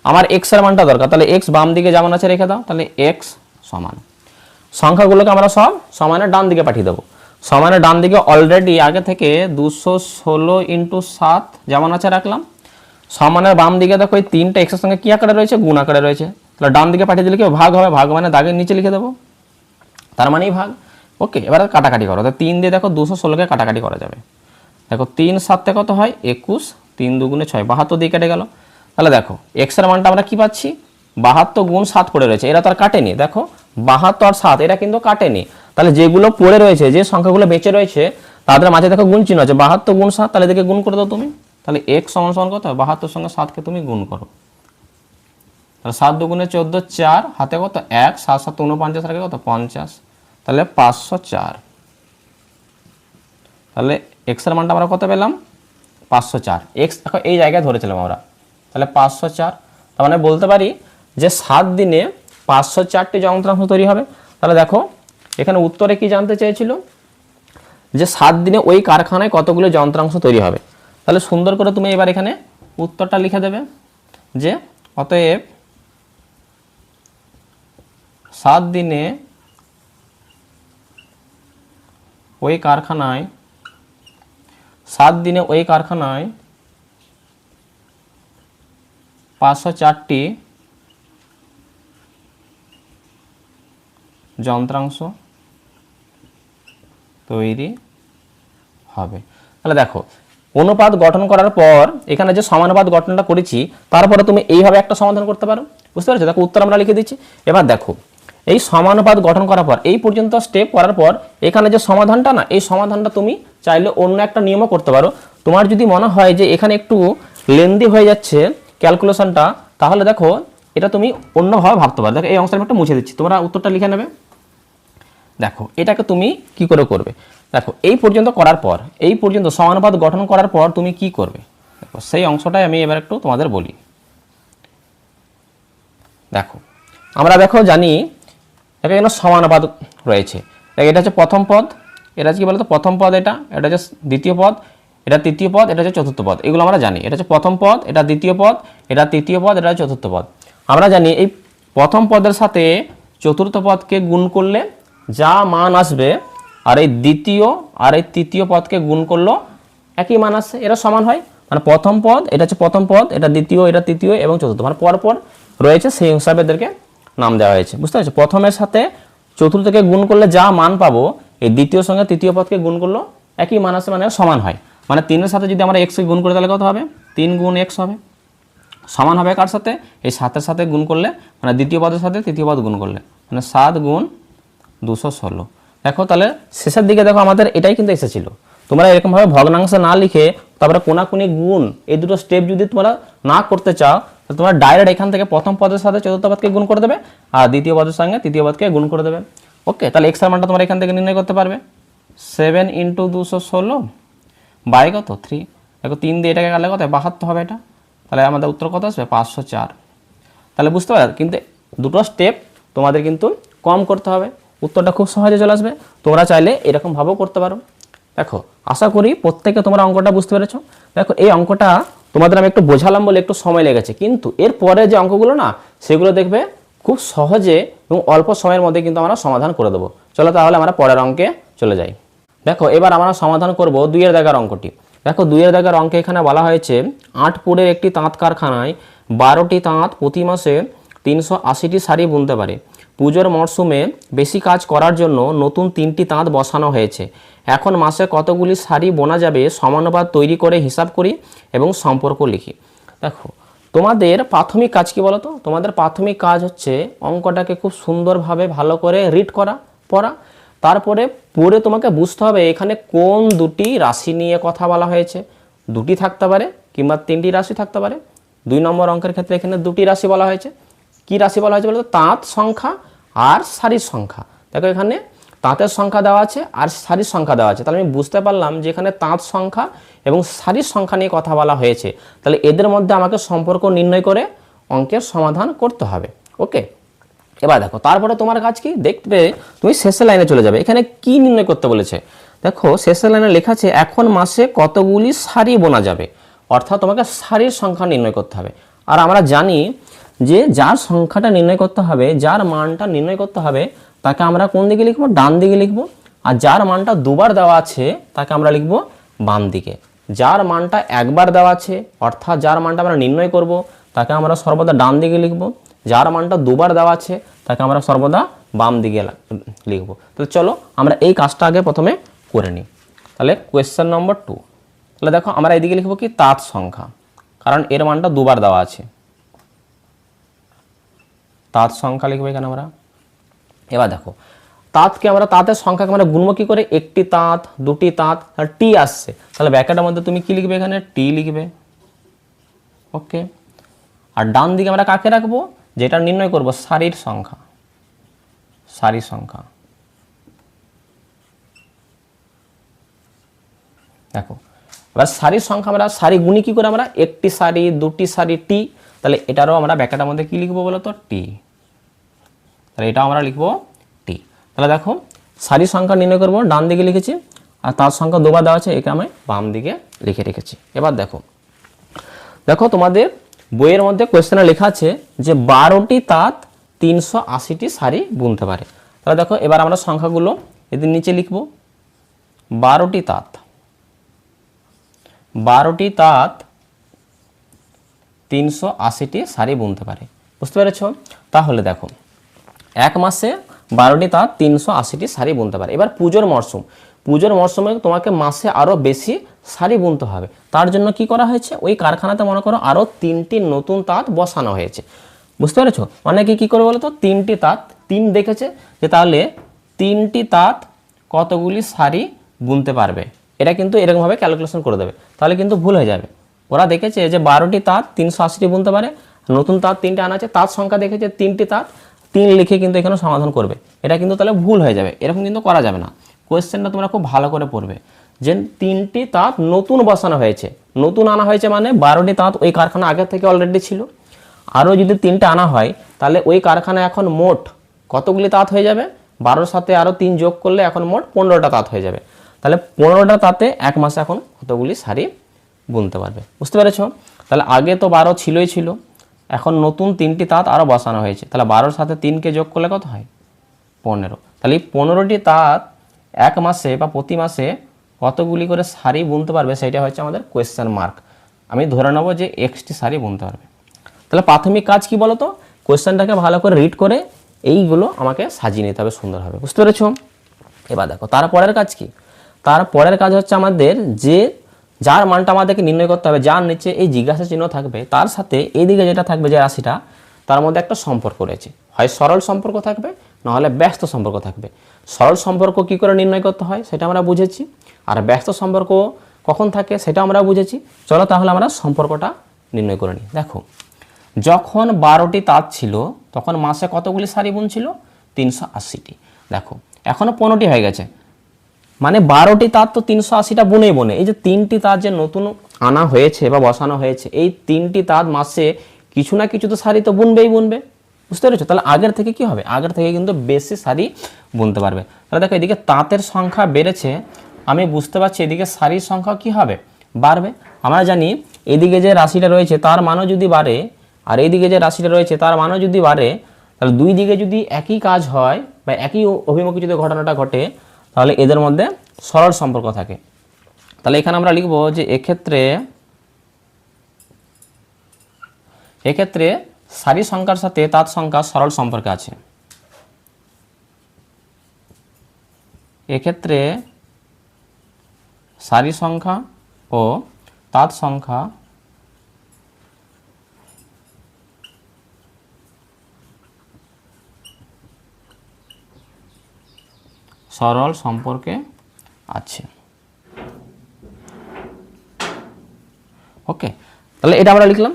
আমার x এর মানটা দরকার, তাহলে x বাম দিকে যেমন আছে রেখে দাও, তাহলে x সমান। সংখ্যাগুলোকে আমরা সব সমানের ডান দিকে পাঠিয়ে দেবো। সমানের ডান দিকে অলরেডি আগে থেকে 216 × 7 যেমন আছে রাখলাম। সমানের বাম দিকে দেখো এই 3টা x এর সঙ্গে কি আকারে রয়েছে, গুণ আকারে রয়েছে। তাহলে ডান দিকে পাঠিয়ে দিলে কি ভাগ হবে, ভাগ মানে দাগের নিচে লিখে দেবো, তার মানেই ভাগ। ওকে, এবার কাটাকাটি করো, তো 3 দিয়ে দেখো 216কে কাটাকাটি করা যাবে। দেখো 3 7 কত হয় 21, 3 2 গুণে 6, 72 দিয়ে কেটে গেল। তাহলে দেখো x এর মানটা আমরা কি পাচ্ছি, 72 গুণ 7 পড়ে রয়েছে, এরা তো আর কাটেনি। দেখো 72 আর 7 এরা কিন্তু কাটেনি। তাহলে যেগুলো পড়ে রয়েছে, যে সংখ্যাগুলো বেঁচে রয়েছে, তাদের মাঝে দেখো গুণ চিহ্ন আছে, 72 গুণ 7, তাহলে এদিকে গুণ করে দাও তুমি। তাহলে x সমান সমান কত, 72 সঙ্গে 7কে তুমি গুণ করো। তাহলে 7 2 গুণে 14, 4 হাতে কত 1, 7 7 49 আর কত 50, তাহলে 504। তাহলে x এর মানটা আমরা কত পেলাম 504। x দেখো এই জায়গায় ধরেছিলাম আমরা, তাহলে 504। তার মানে বলতে পারি যে 7 দিনে 504টি যন্ত্রাংশ তৈরি হবে। তাহলে দেখো এখানে উত্তরে কি জানতে চেয়েছিল, যে 7 দিনে ওই কারখানায় কতগুলো যন্ত্রাংশ তৈরি হবে। তাহলে সুন্দর করে তুমি এবার এখানে উত্তরটা লিখে দেবে, যে অতএব 7 দিনে ওই কারখানায় 504টি যন্ত্রাংশ তৈরি হবে। তাহলে দেখো অনুপাত গঠন করার পর এখানে যে সমানুপাত গঠনটা করেছি, তারপরে তুমি এইভাবে একটা সমাধান করতে পারো, বুঝতে পারছো? দেখো উত্তর আমরা লিখে দিচ্ছি। এবার দেখো এই সমানুপাত গঠন করার পর, এই পর্যন্ত স্টেপ করার পর এখানে যে সমাধানটা না, এই সমাধানটা তুমি চাইলে অন্য একটা নিয়মও করতে পারো। তোমার যদি মনে হয় যে এখানে একটু লেন্দি হয়ে যাচ্ছে ক্যালকুলেশনটা, তাহলে দেখো এটা তুমি অন্যভাবে ভাবতে পারো। দেখো এই অংশটা আমি একটু মুছে দিচ্ছি, তোমরা উত্তরটা লিখে নেবে। দেখো এটাকে তুমি কি করে করবে, দেখো এই পর্যন্ত করার পর, এই পর্যন্ত সমানুপাত গঠন করার পর তুমি কি করবে, দেখো সেই অংশটাই আমি এবার একটু তোমাদের বলি। দেখো আমরা দেখো জানি এখানে সমানুপাত রয়েছে। এটা হচ্ছে প্রথম পদ, এটা কি বলতো প্রথম পদ, এটা হচ্ছে দ্বিতীয় পদ, এটা তৃতীয় পদ, এটা হচ্ছে চতুর্থ পদ। এগুলো আমরা জানি, এটা হচ্ছে প্রথম পদ, এটা দ্বিতীয় পদ, এটা তৃতীয় পদ, এটা হচ্ছে চতুর্থ পদ। আমরা জানি এই প্রথম পদের সাথে চতুর্থ পদকে গুণ করলে যা মান আসবে, আর এই দ্বিতীয় আর এই তৃতীয় পদকে গুণ করলো একই মান আসে, এরা সমান হয়। মানে প্রথম পদ, এটা হচ্ছে প্রথম পদ, এটা দ্বিতীয়, এটা তৃতীয় এবং চতুর্থ, মানে পরপর রয়েছে, সেই হিসাবে এদেরকে নাম দেওয়া হয়েছে, বুঝতে পারছো? প্রথমের সাথে চতুর্থকে গুণ করলে যা মান পাবো, এই দ্বিতীয় সঙ্গে তৃতীয় পদকে গুণ করলো একই মান আসে, মানে সমান হয়। মানে 3-এর সাথে যদি আমরা x-কে গুণ করি তাহলে কত হবে, 3 গুণ x হবে, সমান হবে কার সাথে, এই 7-এর সাথে গুণ করলে, মানে দ্বিতীয় পদের সাথে তৃতীয় পদ গুণ করলে, মানে 7 গুণ 216। দেখো তাহলে শেষের দিকে দেখো আমাদের এটাই কিন্তু এসেছিল। তোমরা এরকমভাবে ভগ্নাংশ না লিখে তারপরে কোনাকুনি গুণ, এই দুটো স্টেপ যদি তোমরা না করতে চাও, তাহলে তোমরা ডাইরেক্ট এখান থেকে প্রথম পদের সাথে চতুর্থ পদকে গুণ করে দেবে, আর দ্বিতীয় পদের সঙ্গে তৃতীয় পদকে গুণ করে দেবে। ওকে, তাহলে x এর মানটা তোমরা এখান থেকে নির্ণয় করতে পারবে। 7 × 216 বাই কত 3। দেখো 3 দিয়ে এটাকে কাটলে কত 72 হবে এটা। তাহলে আমাদের উত্তর কত আসবে 504। তাহলে বুঝতে পারো, কিন্তু দুটো স্টেপ তোমাদের কিন্তু কম করতে হবে, উত্তরটা খুব সহজে চলে আসবে। তোমরা চাইলে এরকমভাবেও করতে পারো। দেখো আশা করি প্রত্যেকে তোমরা অঙ্কটা বুঝতে পেরেছো। দেখো এই অঙ্কটা তোমাদের আমি একটু বোঝালাম বলে একটু সময় লেগেছে, কিন্তু এর পরে যে অঙ্কগুলো না, সেগুলো দেখবে খুব সহজে এবং অল্প সময়ের মধ্যে কিন্তু আমরা সমাধান করে দেবো। চলো তাহলে আমরা পরের অঙ্কে চলে যাই। দেখো এবার আমরা সমাধান করব 2 এর দাগের অঙ্কটি। দেখো 2 এর দাগের অঙ্কে এখানে বলা হয়েছে 8 পুরের একটি তাঁত কারখানায় 12টি তাঁত প্রতি মাসে 380টি শাড়ি বুনতে পারে। পুজোর মরশুমে বেশি কাজ করার জন্য নতুন 3টি তাঁত বসানো হয়েছে। এখন মাসে কতগুলি শাড়ি বোনা যাবে সমানুপাত তৈরি করে হিসাব করি এবং সম্পর্ক লিখি। দেখো তোমাদের প্রাথমিক কাজ কি বলো তো? তোমাদের প্রাথমিক কাজ হচ্ছে অঙ্কটাকে খুব সুন্দরভাবে ভালো করে রিড করা, পড়া। তারপরে পড়ে তোমাকে বুঝতে হবে এখানে কোন দুটি রাশি নিয়ে কথা বলা হয়েছে। দুটি থাকতে পারে কিংবা 3টি রাশি থাকতে পারে। 2 নম্বর অঙ্কের ক্ষেত্রে এখানে 2টি রাশি বলা হয়েছে। কি রাশি বলা হয়েছে বলতো? তাঁত সংখ্যা আর শাড়ির সংখ্যা। দেখো এখানে তাঁতের সংখ্যা দেওয়া আছে আর শাড়ির সংখ্যা দেওয়া আছে। তাহলে আমি বুঝতে পারলাম যে এখানে তাঁত সংখ্যা এবং শাড়ির সংখ্যা নিয়ে কথা বলা হয়েছে। তাহলে এদের মধ্যে আমাকে সম্পর্ক নির্ণয় করে অঙ্কের সমাধান করতে হবে। ওকে, এবার দেখো তারপরে তোমার কাজ কি? দেখবে তুমি শেষের লাইনে চলে যাবে। এখানে কি নির্ণয় করতে বলেছে? দেখো শেষের লাইনে লেখা আছে এখন মাসে কতগুলি শাড়ি বোনা যাবে, অর্থাৎ তোমাকে শাড়ির সংখ্যা নির্ণয় করতে হবে। আর আমরা জানি যে যার সংখ্যাটা নির্ণয় করতে হবে, যার মানটা নির্ণয় করতে হবে, তাকে আমরা কোন দিকে লিখবো? ডান দিকে লিখবো। আর যার মানটা দুবার দেওয়া আছে তাকে আমরা লিখবো বাম দিকে। যার মানটা একবার দেওয়া আছে অর্থাৎ যার মানটা আমরা নির্ণয় করব তাকে আমরা সর্বদা ডান দিকে লিখবো। যার মানটা দুবার দেওয়া আছে তাকে আমরা সর্বদা বাম দিকে লিখবো। তো চলো আমরা এই কাজটা আগে প্রথমে করে নিই। তাহলে কোয়েশ্চেন নম্বর 2। তাহলে দেখো আমরা এদিকে লিখবো কি? তাঁত সংখ্যা, কারণ এর মানটা দুবার দেওয়া আছে। তাঁত সংখ্যা লিখবো এখানে আমরা। এবার দেখো তাঁতকে আমরা তাঁতের সংখ্যাকে আমরা গুণবো কি করে? একটি তাঁত, দুটি তাঁত, টি আসছে, তাহলে ব্র্যাকেটের মধ্যে তুমি কি লিখবে? এখানে টি লিখবে। ওকে, আর ডান দিকে আমরা কাকে রাখবো? যেটা নির্ণয় করব শাড়ির সংখ্যা, শাড়ির সংখ্যা। দেখো এবার শাড়ির সংখ্যা আমরা শাড়ি গুণি কি করে? আমরা একটি শাড়ি, দুটি শাড়ি, টি। তাহলে এটারও আমরা ব্র্যাকেটের মধ্যে কি লিখবো বলো তো? টি। তাহলে এটাও আমরা লিখবো টি। তাহলে দেখো শাড়ির সংখ্যা নির্ণয় করবো, ডান দিকে লিখেছি, আর তার সংখ্যা দুবার দেওয়া আছে, একে আমি বাম দিকে লিখে রেখেছি। এবার দেখো দেখো তোমাদের বইয়ের মধ্যে কোয়েশ্চেনে লেখা আছে যে 12টি তাঁত 380টি শাড়ি বুনতে পারে। তাহলে দেখো এবার আমরা সংখ্যাগুলো এদের নিচে লিখব। 12টি তাঁত, 12টি তাঁত 380টি শাড়ি বুনতে পারে। বুঝতে পেরেছ? তাহলে দেখো এক মাসে 12টি তাঁত 380টি শাড়ি বুনতে পারে। এবার পুজোর মরশুম, পুজোর মরশুমে তোমাকে মাসে আরও বেশি শাড়ি বুনতে হবে। তার জন্য কি করা হয়েছে? ওই কারখানাতে মনে করো আরও 3টি নতুন তাঁত বসানো হয়েছে। বুঝতে পেরেছো? মানে কি করে বলো তো? 3টি তাঁত, 3 দেখেছে যে তাহলে 3টি তাঁত কতগুলি শাড়ি বুনতে পারবে, এটা কিন্তু এরকমভাবে ক্যালকুলেশন করে দেবে, তাহলে কিন্তু ভুল হয়ে যাবে। ওরা দেখেছে যে 12টি তাঁত 380টি বুনতে পারে, নতুন তাঁত 3টে আনা আছে, তাঁত সংখ্যা দেখেছে 3টি তাঁত, 3 লিখে কিন্তু এখানে সমাধান করবে। এটা কিন্তু তাহলে ভুল হয়ে যাবে, এরকম কিন্তু করা যাবে না। কোয়েশ্চেনটা তোমরা খুব ভালো করে পড়বে যে 3টি তাঁত নতুন বসানো হয়েছে, নতুন আনা হয়েছে মানে 12টি তাঁত ওই কারখানা আগের থেকে অলরেডি ছিল। আরও যদি 3টে আনা হয় তাহলে ওই কারখানায় এখন মোট কতগুলি তাঁত হয়ে যাবে? 12-র সাথে আরও 3 যোগ করলে এখন মোট 15টা তাঁত হয়ে যাবে। তাহলে 15টা তাঁতে এক মাসে এখন কতগুলি শাড়ি বুনতে পারবে। বুঝতে পেরেছ? তাহলে আগে তো 12 ছিলই ছিল, এখন নতুন 3টি তাঁত আরও বসানো হয়েছে, তাহলে 12-র সাথে 3কে যোগ করলে কত হয়? 15। তাহলে এই 15টি তাঁত এক মাসে বা প্রতি মাসে কতগুলি করে শাড়ি বুনতে পারবে সেটা হচ্ছে আমাদের কোয়েশ্চেন মার্ক। আমি ধরে নেব যে এক্সটি শাড়ি বুনতে পারবে। তাহলে প্রাথমিক কাজ কি বলো তো? কোয়েশ্চেনটাকে ভালো করে রিড করে এইগুলো আমাকে সাজিয়ে নিতে হবে সুন্দরভাবে। বুঝতে পেরেছ? এবার দেখো তারপরের কাজ কি? তারপরের কাজ হচ্ছে আমাদের যে যার মানটা আমাদেরকে নির্ণয় করতে হবে, যার নিচে এই জিজ্ঞাসা চিহ্ন থাকবে তার সাথে এইদিকে যেটা থাকবে যে রাশিটা, তার মধ্যে একটা সম্পর্ক রয়েছে, হয় সরল সম্পর্ক থাকবে নাহলে ব্যস্ত সম্পর্ক থাকবে। সরল সম্পর্ক কি করে নির্ণয় করতে হয় সেটা আমরা বুঝেছি, আর ব্যস্ত সম্পর্ক কখন থাকে সেটা আমরা বুঝেছি। চলো তাহলে আমরা সম্পর্কটা নির্ণয় করে নিই। দেখো যখন 12টি তাঁত ছিল তখন মাসে কতগুলি শাড়ি বুনছিল? 380টি। দেখো এখনও 15টি হয়ে গেছে, মানে 12টি তাঁত তো 380টা বুনেই বনে। এই যে 3টি তাঁত যে নতুন আনা হয়েছে বা বসানো হয়েছে, এই 3টি তাঁত মাসে কিছু না কিছু তো শাড়ি তো বুনবেই বুনবে। বুঝতে পেরেছো? তাহলে আগের থেকে কি হবে? আগের থেকে কিন্তু বেশি শাড়ি বুনতে পারবে। তাহলে দেখো এদিকে তাঁতের সংখ্যা বেড়েছে, আমি বুঝতে পারছি এদিকে শাড়ির সংখ্যা কি হবে? বাড়বে। আমরা জানি এদিকে যে রাশিটা রয়েছে তার মানও যদি বাড়ে আর এইদিকে যে রাশিটা রয়েছে তার মানও যদি বাড়ে, তাহলে দুই দিকে যদি একই কাজ হয় বা একই অভিমুখী যদি ঘটনাটা ঘটে তাহলে এদের মধ্যে সরল সম্পর্ক থাকে। তাহলে এখানে আমরা লিখব যে এক্ষেত্রে সারি সংখ্যার সাথে তাৎ সংখ্যা সরল সম্পর্কে আছে। এক্ষেত্রে সারি সংখ্যা ও তাৎ সংখ্যা সরল সম্পর্কে আছে। ওকে, তাহলে এটা আমরা লিখলাম।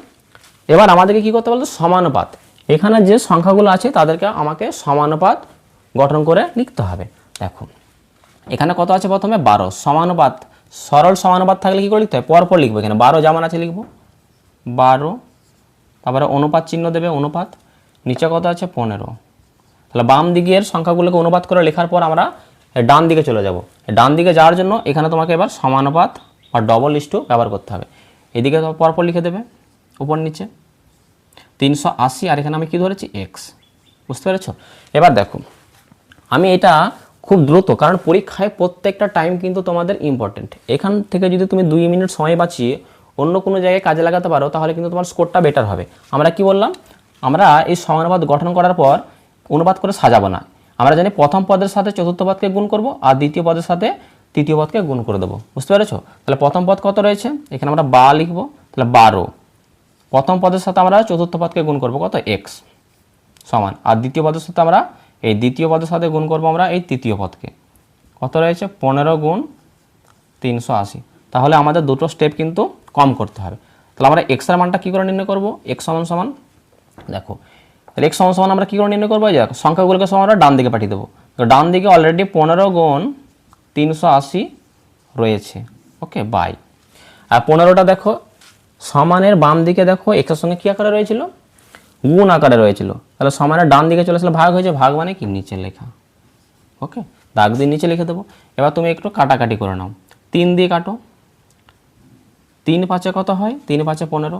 এবার আমাদেরকে কি করতে বলতো, সমানুপাত। এখানে যে সংখ্যাগুলো আছে তাদেরকে আমাকে সমানুপাত গঠন করে লিখতে হবে। দেখো এখানে কত আছে, প্রথমে 12। সমানুপাত, সরল সমানুপাত থাকলে কি করে লিখতে হয়, পরপর লিখবো। এখানে 12 যেমন আছে লিখবো 12, তারপরে অনুপাত চিহ্ন দেবে, অনুপাত, নিচে কত আছে 15। তাহলে বাম দিকের সংখ্যাগুলোকে অনুপাত করে লেখার পর আমরা ডান দিকে চলে যাব। ডান দিকে যাওয়ার জন্য এখানে তোমাকে এবার সমানুপাত বা ডবল ইস্টু ব্যবহার করতে হবে। এদিকে পরপর লিখে দেবে উপর নিচে 380, আর এখানে আমি কি ধরেছি এক্স। বুঝতে পেরেছ? এবার দেখো আমি এটা খুব দ্রুত, কারণ পরীক্ষায় প্রত্যেকটা টাইম কিন্তু তোমাদের ইম্পর্টেন্ট। এখান থেকে যদি তুমি 2 মিনিট সময় বাঁচিয়ে অন্য কোনো জায়গায় কাজে লাগাতে পারো তাহলে কিন্তু তোমার স্কোরটা বেটার হবে। আমরা কি বললাম, আমরা এই সমানুপাত গঠন করার পর অনুপাত করে সাজাবো না। আমরা জানি প্রথম পদের সাথে চতুর্থ পদকে গুণ করব, আর দ্বিতীয় পদের সাথে তৃতীয় পদকে গুণ করে দেবো। বুঝতে পেরেছো? তাহলে প্রথম পদ কত রয়েছে, এখানে আমরা বা লিখবো, তাহলে 12। প্রথম পদের সাথে আমরা চতুর্থ পদকে গুণ করব কত, এক্স সমান, আর দ্বিতীয় পদের সাথে আমরা এই দ্বিতীয় পদের সাথে গুণ করব আমরা এই তৃতীয় পদকে, কত রয়েছে 15 গুণ 380। তাহলে আমাদের দুটো স্টেপ কিন্তু কম করতে হবে। তাহলে আমরা এক্স এর মানটা কী করে নির্ণয় করব, এক্স সমান সমান, দেখো তাহলে এক্স সমান সমান আমরা কী করে নির্ণয় করবো, এই সংখ্যাগুলোকে সমান আমরা ডান দিকে পাঠিয়ে দেবো। তো ডান দিকে অলরেডি 15 গুণ 380 রয়েছে, ওকে, বাই। আর 15টা দেখো সমানের বাম দিকে দেখো এক্সের সঙ্গে কী আকারে রয়েছিল, গুণ আকারে রয়েছিল। তাহলে সমানের ডান দিকে চলে আসলে ভাগ হয়েছে, ভাগ মানে কি নিচে লেখা। ওকে, দাগ দিয়ে নিচে লিখে দেবো। এবার তুমি একটু কাটাকাটি করে নাও, 3 দিয়ে কাটো, 3 5 কত হয়, 3 5 15,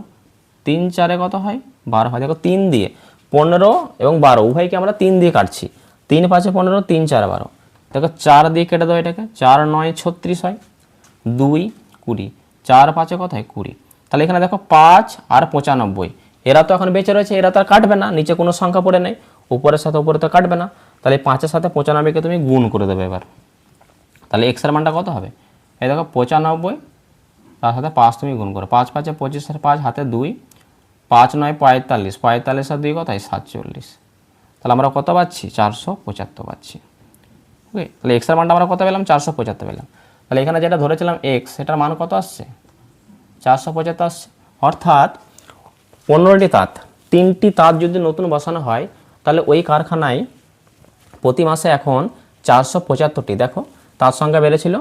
3 4 কত হয় 12 হয়। দেখো 3 দিয়ে 15 এবং 12 উভয়কে আমরা 3 দিয়ে কাটছি, 3 5 15, 3 4 12। দেখো 4 দিয়ে কেটে দাও এটাকে, 4 9 36 হয়, 2 20, 4 5 কত হয় 20। তাহলে এখানে দেখো 5 আর 95, এরা তো এখন বেঁচে রয়েছে, এরা তো আর কাটবে না, নিচে কোনো সংখ্যা পড়ে নেই, উপরের সাথে উপরে তো কাটবে না। তাহলে 5-এর সাথে 95কে তুমি গুণ করে দেবে এবার। তাহলে এক্সের মানটা কত হবে, এই দেখো 95, তার সাথে 5 তুমি গুণ করো, 5 5 25 আর 5 হাতে 2, 5 9 45, 45 আর 2 কত হয় 47। তাহলে আমরা কত পাচ্ছি 475 পাচ্ছি। ওকে, তাহলে এক্সের মানটা আমরা কত পেলাম 475 পেলাম। তাহলে এখানে যেটা ধরেছিলাম এক্স, সেটার মান কত আসছে 475 আসছে। অর্থাৎ 15টি তাঁত, 3টি তাঁত যদি নতুন বসানো হয় তাহলে ওই কারখানায় প্রতি মাসে এখন 475টি দেখো তাঁত সংখ্যা বেড়েছিল।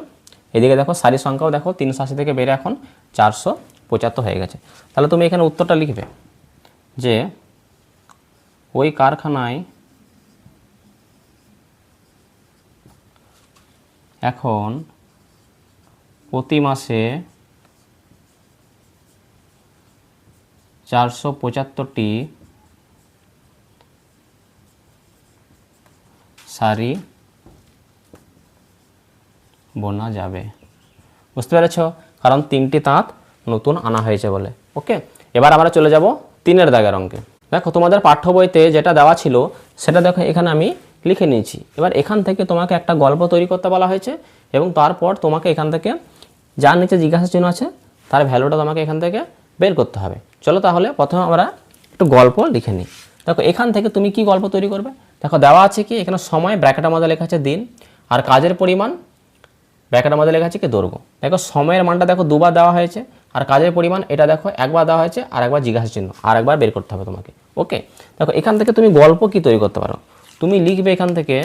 এদিকে দেখো সারি সংখ্যাও দেখো 380 থেকে বেড়ে এখন 475 হয়ে গেছে। তাহলে তুমি এখানে উত্তরটা লিখবে যে ওই কারখানায় এখন প্রতি মাসে 475টি শাড়ি বোনা যাবে। বুঝতে পেরেছ? কারণ 3টি তাঁত নতুন আনা হয়েছে বলে। ওকে, এবার আমরা চলে যাব 3-এর দাগের অঙ্কে। দেখো তোমাদের পাঠ্য বইতে যেটা দেওয়া ছিল সেটা দেখো এখানে আমি লিখে নিয়েছি। এবার এখান থেকে তোমাকে একটা গল্প তৈরি করতে বলা হয়েছে এবং তারপর তোমাকে এখান থেকে যার নিচে জিজ্ঞাসা চিহ্ন আছে তার ভ্যালুটা তোমাকে এখান থেকে বের করতে হবে। চলো তাহলে প্রথমে আমরা একটু গল্প লিখে নিই। দেখো এখান থেকে তুমি কি গল্প তৈরি করবে, দেখো দেওয়া আছে কি এখানে সময়, ব্র্যাকেটের মধ্যে লেখা আছে দিন, আর কাজের পরিমাণ ব্র্যাকেটের মধ্যে লেখা আছে কি দৈর্ঘ্য। দেখো সময়ের মানটা দেখো 2বার দেওয়া হয়েছে, আর কাজের পরিমাণ এটা দেখো 1বার দেওয়া হয়েছে, আর একবার জিজ্ঞাসা চিহ্ন আর একবার বের করতে হবে তোমাকে। ওকে, দেখো এখান থেকে তুমি গল্প কি তৈরি করতে পারো, তুমি লিখবে এখান থেকে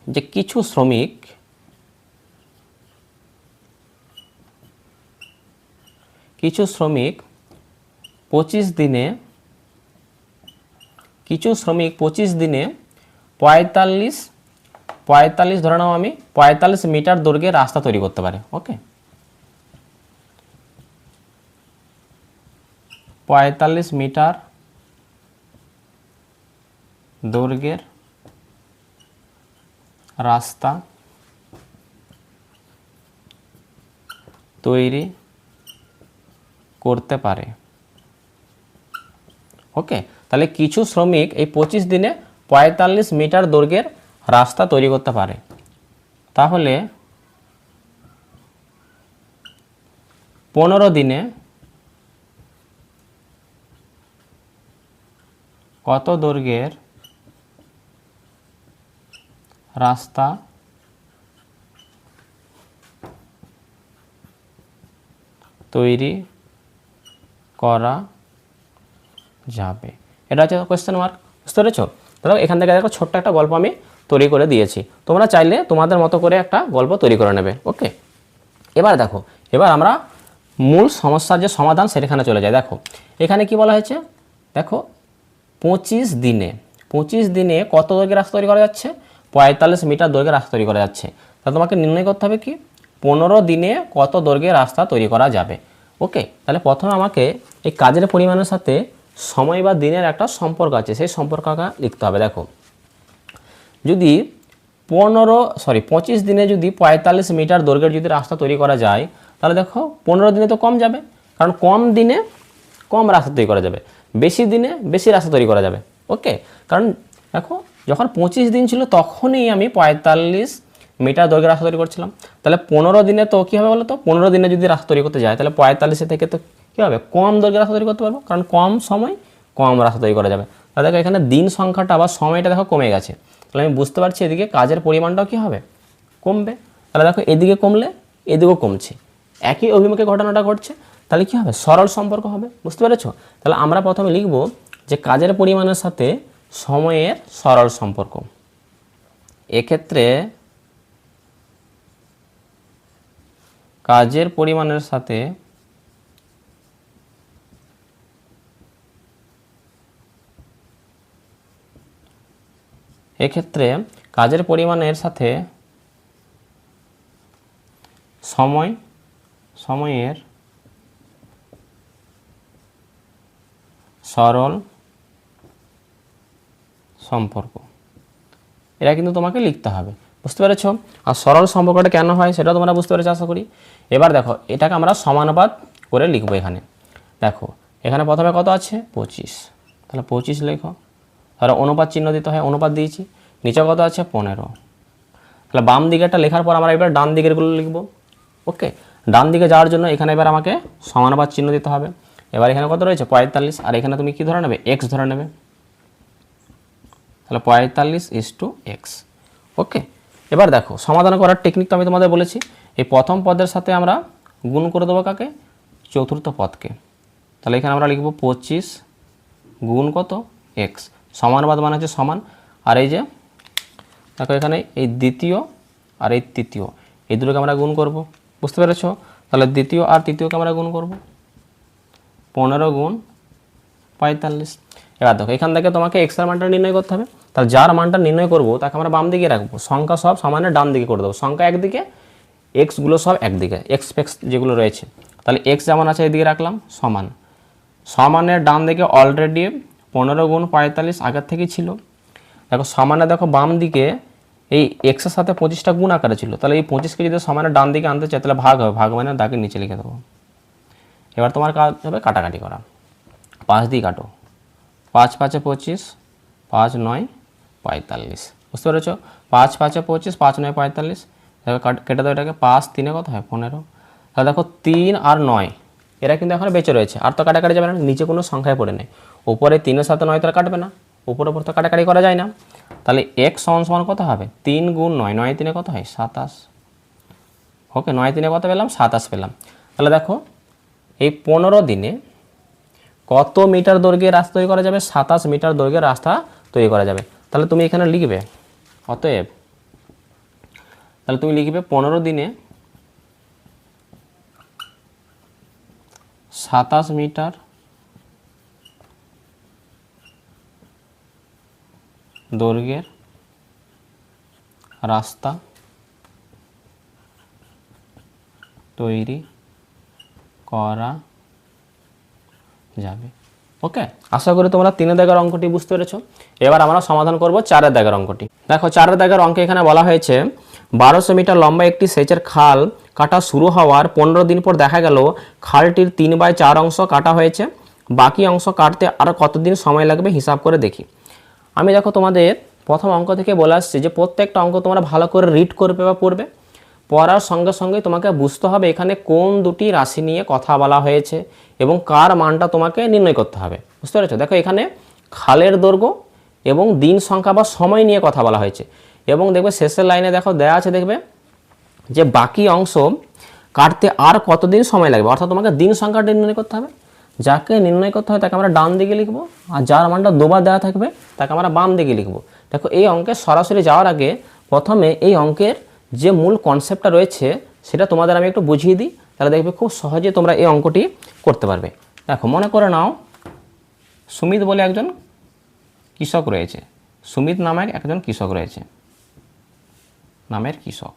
যে কিছু শ্রমিক 25 দিনে 45 ধরে নাও আমি 45 মিটার দৈর্ঘ্যের রাস্তা তৈরি করতে পারে। ওকে, 45 মিটার দৈর্ঘ্যের রাস্তা তৈরি করতে পারে। ওকে, তাহলে কিছু শ্রমিক এই 25 দিনে 45 মিটার দৈর্ঘ্যের রাস্তা তৈরি করতে পারে। তাহলে 15 দিনে কত দৈর্ঘ্যের রাস্তা তৈরি করা যাবে? এটা হচ্ছে কোয়েশ্চেন মার্ক। বুঝতে পেরেছো? তাহলে এখান থেকে দেখো ছোট্ট একটা গল্প আমি তৈরি করে দিয়েছি, তোমরা চাইলে তোমাদের মতো করে একটা গল্প তৈরি করে নেবে। ওকে, এবার দেখো, এবার আমরা মূল সমস্যার যে সমাধান সেখানে চলে যায়। দেখো এখানে কি বলা হয়েছে, দেখো 25 দিনে কত দৈর্ঘ্যের রাস্তা তৈরি করা যাচ্ছে? 45 মিটার দৈর্ঘ্যের রাস্তা তৈরি করা যাচ্ছে। তাহলে তোমাকে নির্ণয় করতে হবে কি 15 দিনে কত দৈর্ঘ্যের রাস্তা তৈরি করা যাবে। ওকে, তাহলে প্রথমে আমাকে এই কাজের পরিমাণের সাথে সময় বা দিনের একটা সম্পর্ক আছে, সেই সম্পর্কটা লিখতে হবে। দেখো যদি 25 দিনে যদি 45 মিটার দৈর্ঘ্যের যদি রাস্তা তৈরি করা যায়, তাহলে দেখো 15 দিনে তো কম যাবে, কারণ কম দিনে কম রাস্তা তৈরি করা যাবে, বেশি দিনে বেশি রাস্তা তৈরি করা যাবে। ওকে, কারণ দেখো যখন 25 দিন ছিল তখনই আমি 45 মিটার দৈর্ঘ্যের রাস্তা তৈরি করছিলাম। তাহলে 15 দিনে তো কী হবে বলো তো, 15 দিনে যদি রাস্তা তৈরি করতে যায় তাহলে 45 থেকে তো কী হবে, কম দৈর্ঘ্যের রাস্তা তৈরি করতে পারবো, কারণ কম সময় কম রাস্তা তৈরি করা যাবে। তাহলে দেখো এখানে দিন সংখ্যাটা বা সময়টা দেখো কমে গেছে, তাহলে আমি বুঝতে পারছি এদিকে কাজের পরিমাণটাও কী হবে, কমবে। তাহলে দেখো এদিকে কমলে এদিকেও কমছে, একই অভিমুখে ঘটনাটা ঘটছে, তাহলে কী হবে, সরল সম্পর্ক হবে। বুঝতে পেরেছো? তাহলে আমরা প্রথমে লিখব যে কাজের পরিমাণের সাথে সময়ের সরল সম্পর্ক। এক্ষেত্রে কাজের পরিমাণের সাথে সময়ের সরল সম্পর্ক, এটা কিন্তু তোমাকে লিখতে হবে। বুঝতে পেরেছো? আর সরল সম্পর্কটা কেন হয় সেটা তোমরা বুঝতে পেরেছো আশা করি। এবার দেখো এটাকে আমরা সমানুপাত করে লিখবো। এখানে দেখো এখানে প্রথমে কত আছে 25, তাহলে 25 লেখো, তাহলে অনুপাত চিহ্ন দিতে হয়, অনুপাত দিয়েছি। নিচে কত আছে 15, তাহলে বাম দিকেরটা লেখার পর আমরা এবার ডান দিকেরগুলো লিখবো। ওকে, ডান দিকে যাওয়ার জন্য এখানে এবার আমাকে সমানুপাত চিহ্ন দিতে হবে। এবার এখানে কত রয়েছে 45, আর এখানে তুমি কি ধরে নেবে, এক্স ধরে নেবে, তাহলে 45:x। ওকে, এবার দেখো সমাধান করার টেকনিক তো আমি তোমাদের বলেছি, এই প্রথম পদের সাথে আমরা গুণ করে দেবো কাকে, চতুর্থ পদকে। তাহলে এখানে আমরা লিখব 25 গুণ কত x, সমানুপাত মানে হচ্ছে সমান, আর এই যে দেখো এখানে এই দ্বিতীয় আর এই তৃতীয়, এই দুটোকে আমরা গুণ করব। বুঝতে পেরেছো? তাহলে দ্বিতীয় আর তৃতীয়কে আমরা গুণ করব, 15 গুণ 45। এবার দেখো এখান থেকে তোমাকে এক্স এর মানটা নির্ণয় করতে হবে। তাহলে যার মানটা নির্ণয় করব তাকে আমরা বাম দিকে রাখবো, সংখ্যা সব সমানের ডান দিকে করে দেবো, সংখ্যা একদিকে, এক্সগুলো সব একদিকে, এক্স ফেক্স যেগুলো রয়েছে। তাহলে এক্স যেমন আছে এদিকে রাখলাম, সমানের ডান দিকে অলরেডি 15 গুণ 45 আগের থেকেই ছিল। দেখো সমানে দেখো বাম দিকে এই এক্সের সাথে 25টা গুণ আকারে ছিল, তাহলে এই 25কে যদি সমানের ডান দিকে আনতে চাই তাহলে ভাগ হবে, ভাগ মানে দাগের নিচে লিখে দেবো। এবার তোমার কাজ হবে কাটাকাটি করা, 5 দিয়ে কাটো, 5 5 25, 5 9 45। বুঝতে পেরেছ? 5 5 25, 5 9 45। দেখো কেটে দাও এটাকে, 5 3 কত হয় 15। তাহলে দেখো 3 আর 9 এরা কিন্তু এখন বেঁচে রয়েছে, আর তো কাটাকাটি যাবে না, নিচে কোনো সংখ্যায় পড়ে নেই। উপরে 3-এর সাথে 9 তো কাটবে না, উপর তো কাটাকাটি করা যায় না। তাহলে x সমান কত হবে, 3 গুণ 9, 9 3 কত হয় 27। ওকে, 9 3 কত পেলাম, 27 পেলাম। তাহলে দেখো এই 15 দিনে কত মিটার দৈর্ঘ্যের রাস্তা তৈরি করা যাবে, 27 মিটার দৈর্ঘ্যের রাস্তা তৈরি করা যাবে। তাহলে তুমি এখানে লিখবে, অতএব তাহলে তুমি লিখবে 15 দিনে 27 মিটার দৈর্ঘ্যের রাস্তা তৈরি করা যাবে। ওকে, আশা করি তোমরা 3 দাগের অঙ্কটি বুঝতে পেরেছো। এবার আমরা সমাধান করব 4 দাগের অঙ্কটি। দেখো 4 দাগের অঙ্কে এখানে বলা হয়েছে 1200 মিটার লম্বা একটি সেচের খাল কাটা শুরু হওয়ার 15 দিন পর দেখা গেল খালটির 3/4 অংশ কাটা হয়েছে, বাকি অংশ কাটতে আর কতদিন সময় লাগবে হিসাব করে দেখি। আমি দেখো তোমাদের প্রথম অঙ্ক থেকে বলে আসছি যে প্রত্যেকটা অঙ্ক তোমরা ভালো করে রিড করবে বা পড়বে, পড়ার সঙ্গে সঙ্গে তোমাকে বুঝতে হবে এখানে কোন দুটি রাশি নিয়ে কথা বলা হয়েছে এবং কার মানটা তোমাকে নির্ণয় করতে হবে। বুঝতে পেরেছো? দেখো এখানে খালের দৈর্ঘ্য এবং দিন সংখ্যা বা সময় নিয়ে কথা বলা হয়েছে এবং দেখবে শেষের লাইনে দেখো দেয়া আছে, দেখবে যে বাকি অংশ কাটতে আর কতদিন সময় লাগবে, অর্থাৎ তোমাকে দিন সংখ্যাটা নির্ণয় করতে হবে। যাকে নির্ণয় করতে হবে তাকে আমরা ডান দিকে লিখবো, আর যার মানটা দুবার দেওয়া থাকবে তাকে আমরা বাম দিকে লিখবো। দেখো এই অঙ্কে সরাসরি যাওয়ার আগে প্রথমে এই অঙ্কের যে মূল কনসেপ্টটা রয়েছে সেটা তোমাদের আমি একটু বুঝিয়ে দিই, তাহলে দেখবে খুব সহজে তোমরা এই অঙ্কটি করতে পারবে। দেখো মনে করে নাও সুমিত বলে একজন কৃষক রয়েছে, সুমিত নামের একজন কৃষক রয়েছে, নামের কৃষক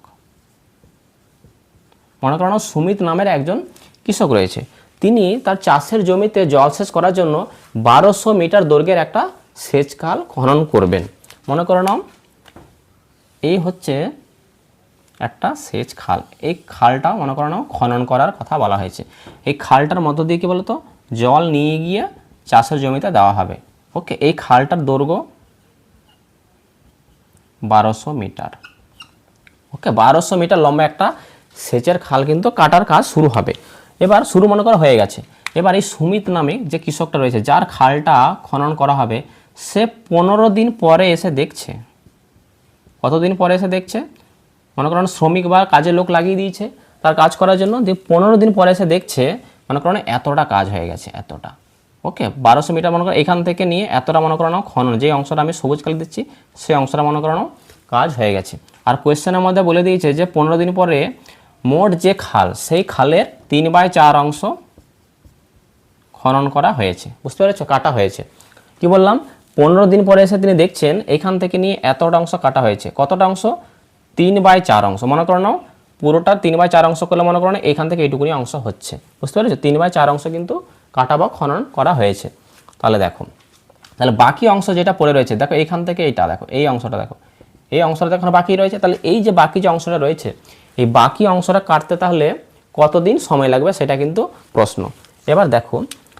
মনে করো নাও সুমিত নামের একজন কৃষক রয়েছে, তিনি তার চাষের জমিতে জলসেচ করার জন্য 1200 মিটার দৈর্ঘ্যের একটা সেচ খাল খনন করবেন। মনে করো নাও এই হচ্ছে একটা সেচ খাল, এই খালটা মনে করো নাও খনন করার কথা বলা হয়েছে। এই খালটার মধ্য দিয়ে কি বলতো জল নিয়ে গিয়ে চাষের জমিতে দেওয়া হবে। ওকে, এই খালটার দৈর্ঘ্য 1200 মিটার। ওকে, 1200 মিটার লম্বা একটা সেচের খাল কিন্তু কাটার কাজ শুরু হবে। এবার শুরু মনে করা হয়ে গেছে। এবার এই সুমিত নামে যে কৃষকটা রয়েছে যার খালটা খনন করা হবে, সে 15 দিন পরে এসে দেখছে। কতদিন পরে এসে দেখছে? মনে করেন শ্রমিক বা কাজের লোক লাগিয়ে দিয়েছে তার কাজ করার জন্য, যে 15 দিন পরে এসে দেখছে মনে করেন এতটা কাজ হয়ে গেছে, এতটা। ওকে, 1200 মিটার মনে করো এখান থেকে নিয়ে এতটা মনে করানো খনন, যে অংশটা আমি সবুজ কালি দিচ্ছি সেই অংশটা মনে করানো কাজ হয়ে গেছে। আর কোয়েশ্চেনের মধ্যে বলে দিয়েছে যে 15 দিন পরে মোট যে খাল সেই খালের 3/4 অংশ খনন করা হয়েছে। বুঝতে পেরেছো? কাটা হয়েছে। কি বললাম? 15 দিন পরে এসে তিনি দেখছেন এখান থেকে নিয়ে এতটা অংশ কাটা হয়েছে। কতটা অংশ? 3/4 অংশ। মনে করো নাও পুরোটা 3/4 অংশ করলে মনে করো না এখান থেকে এইটুকুনি অংশ হচ্ছে। বুঝতে পেরেছো? 3/4 অংশ কিন্তু কাটা বা খনন করা হয়েছে। তাহলে দেখো, তাহলে বাকি অংশ যেটা পড়ে রয়েছে, দেখো এখান থেকে এইটা দেখো, এই অংশটা দেখো, এই অংশটা এখন বাকি রয়েছে। তাহলে এই যে বাকি যে অংশটা রয়েছে এই বাকি অংশটা কাটতে তাহলে কতদিন সময় লাগবে সেটা কিন্তু প্রশ্ন। এবার দেখো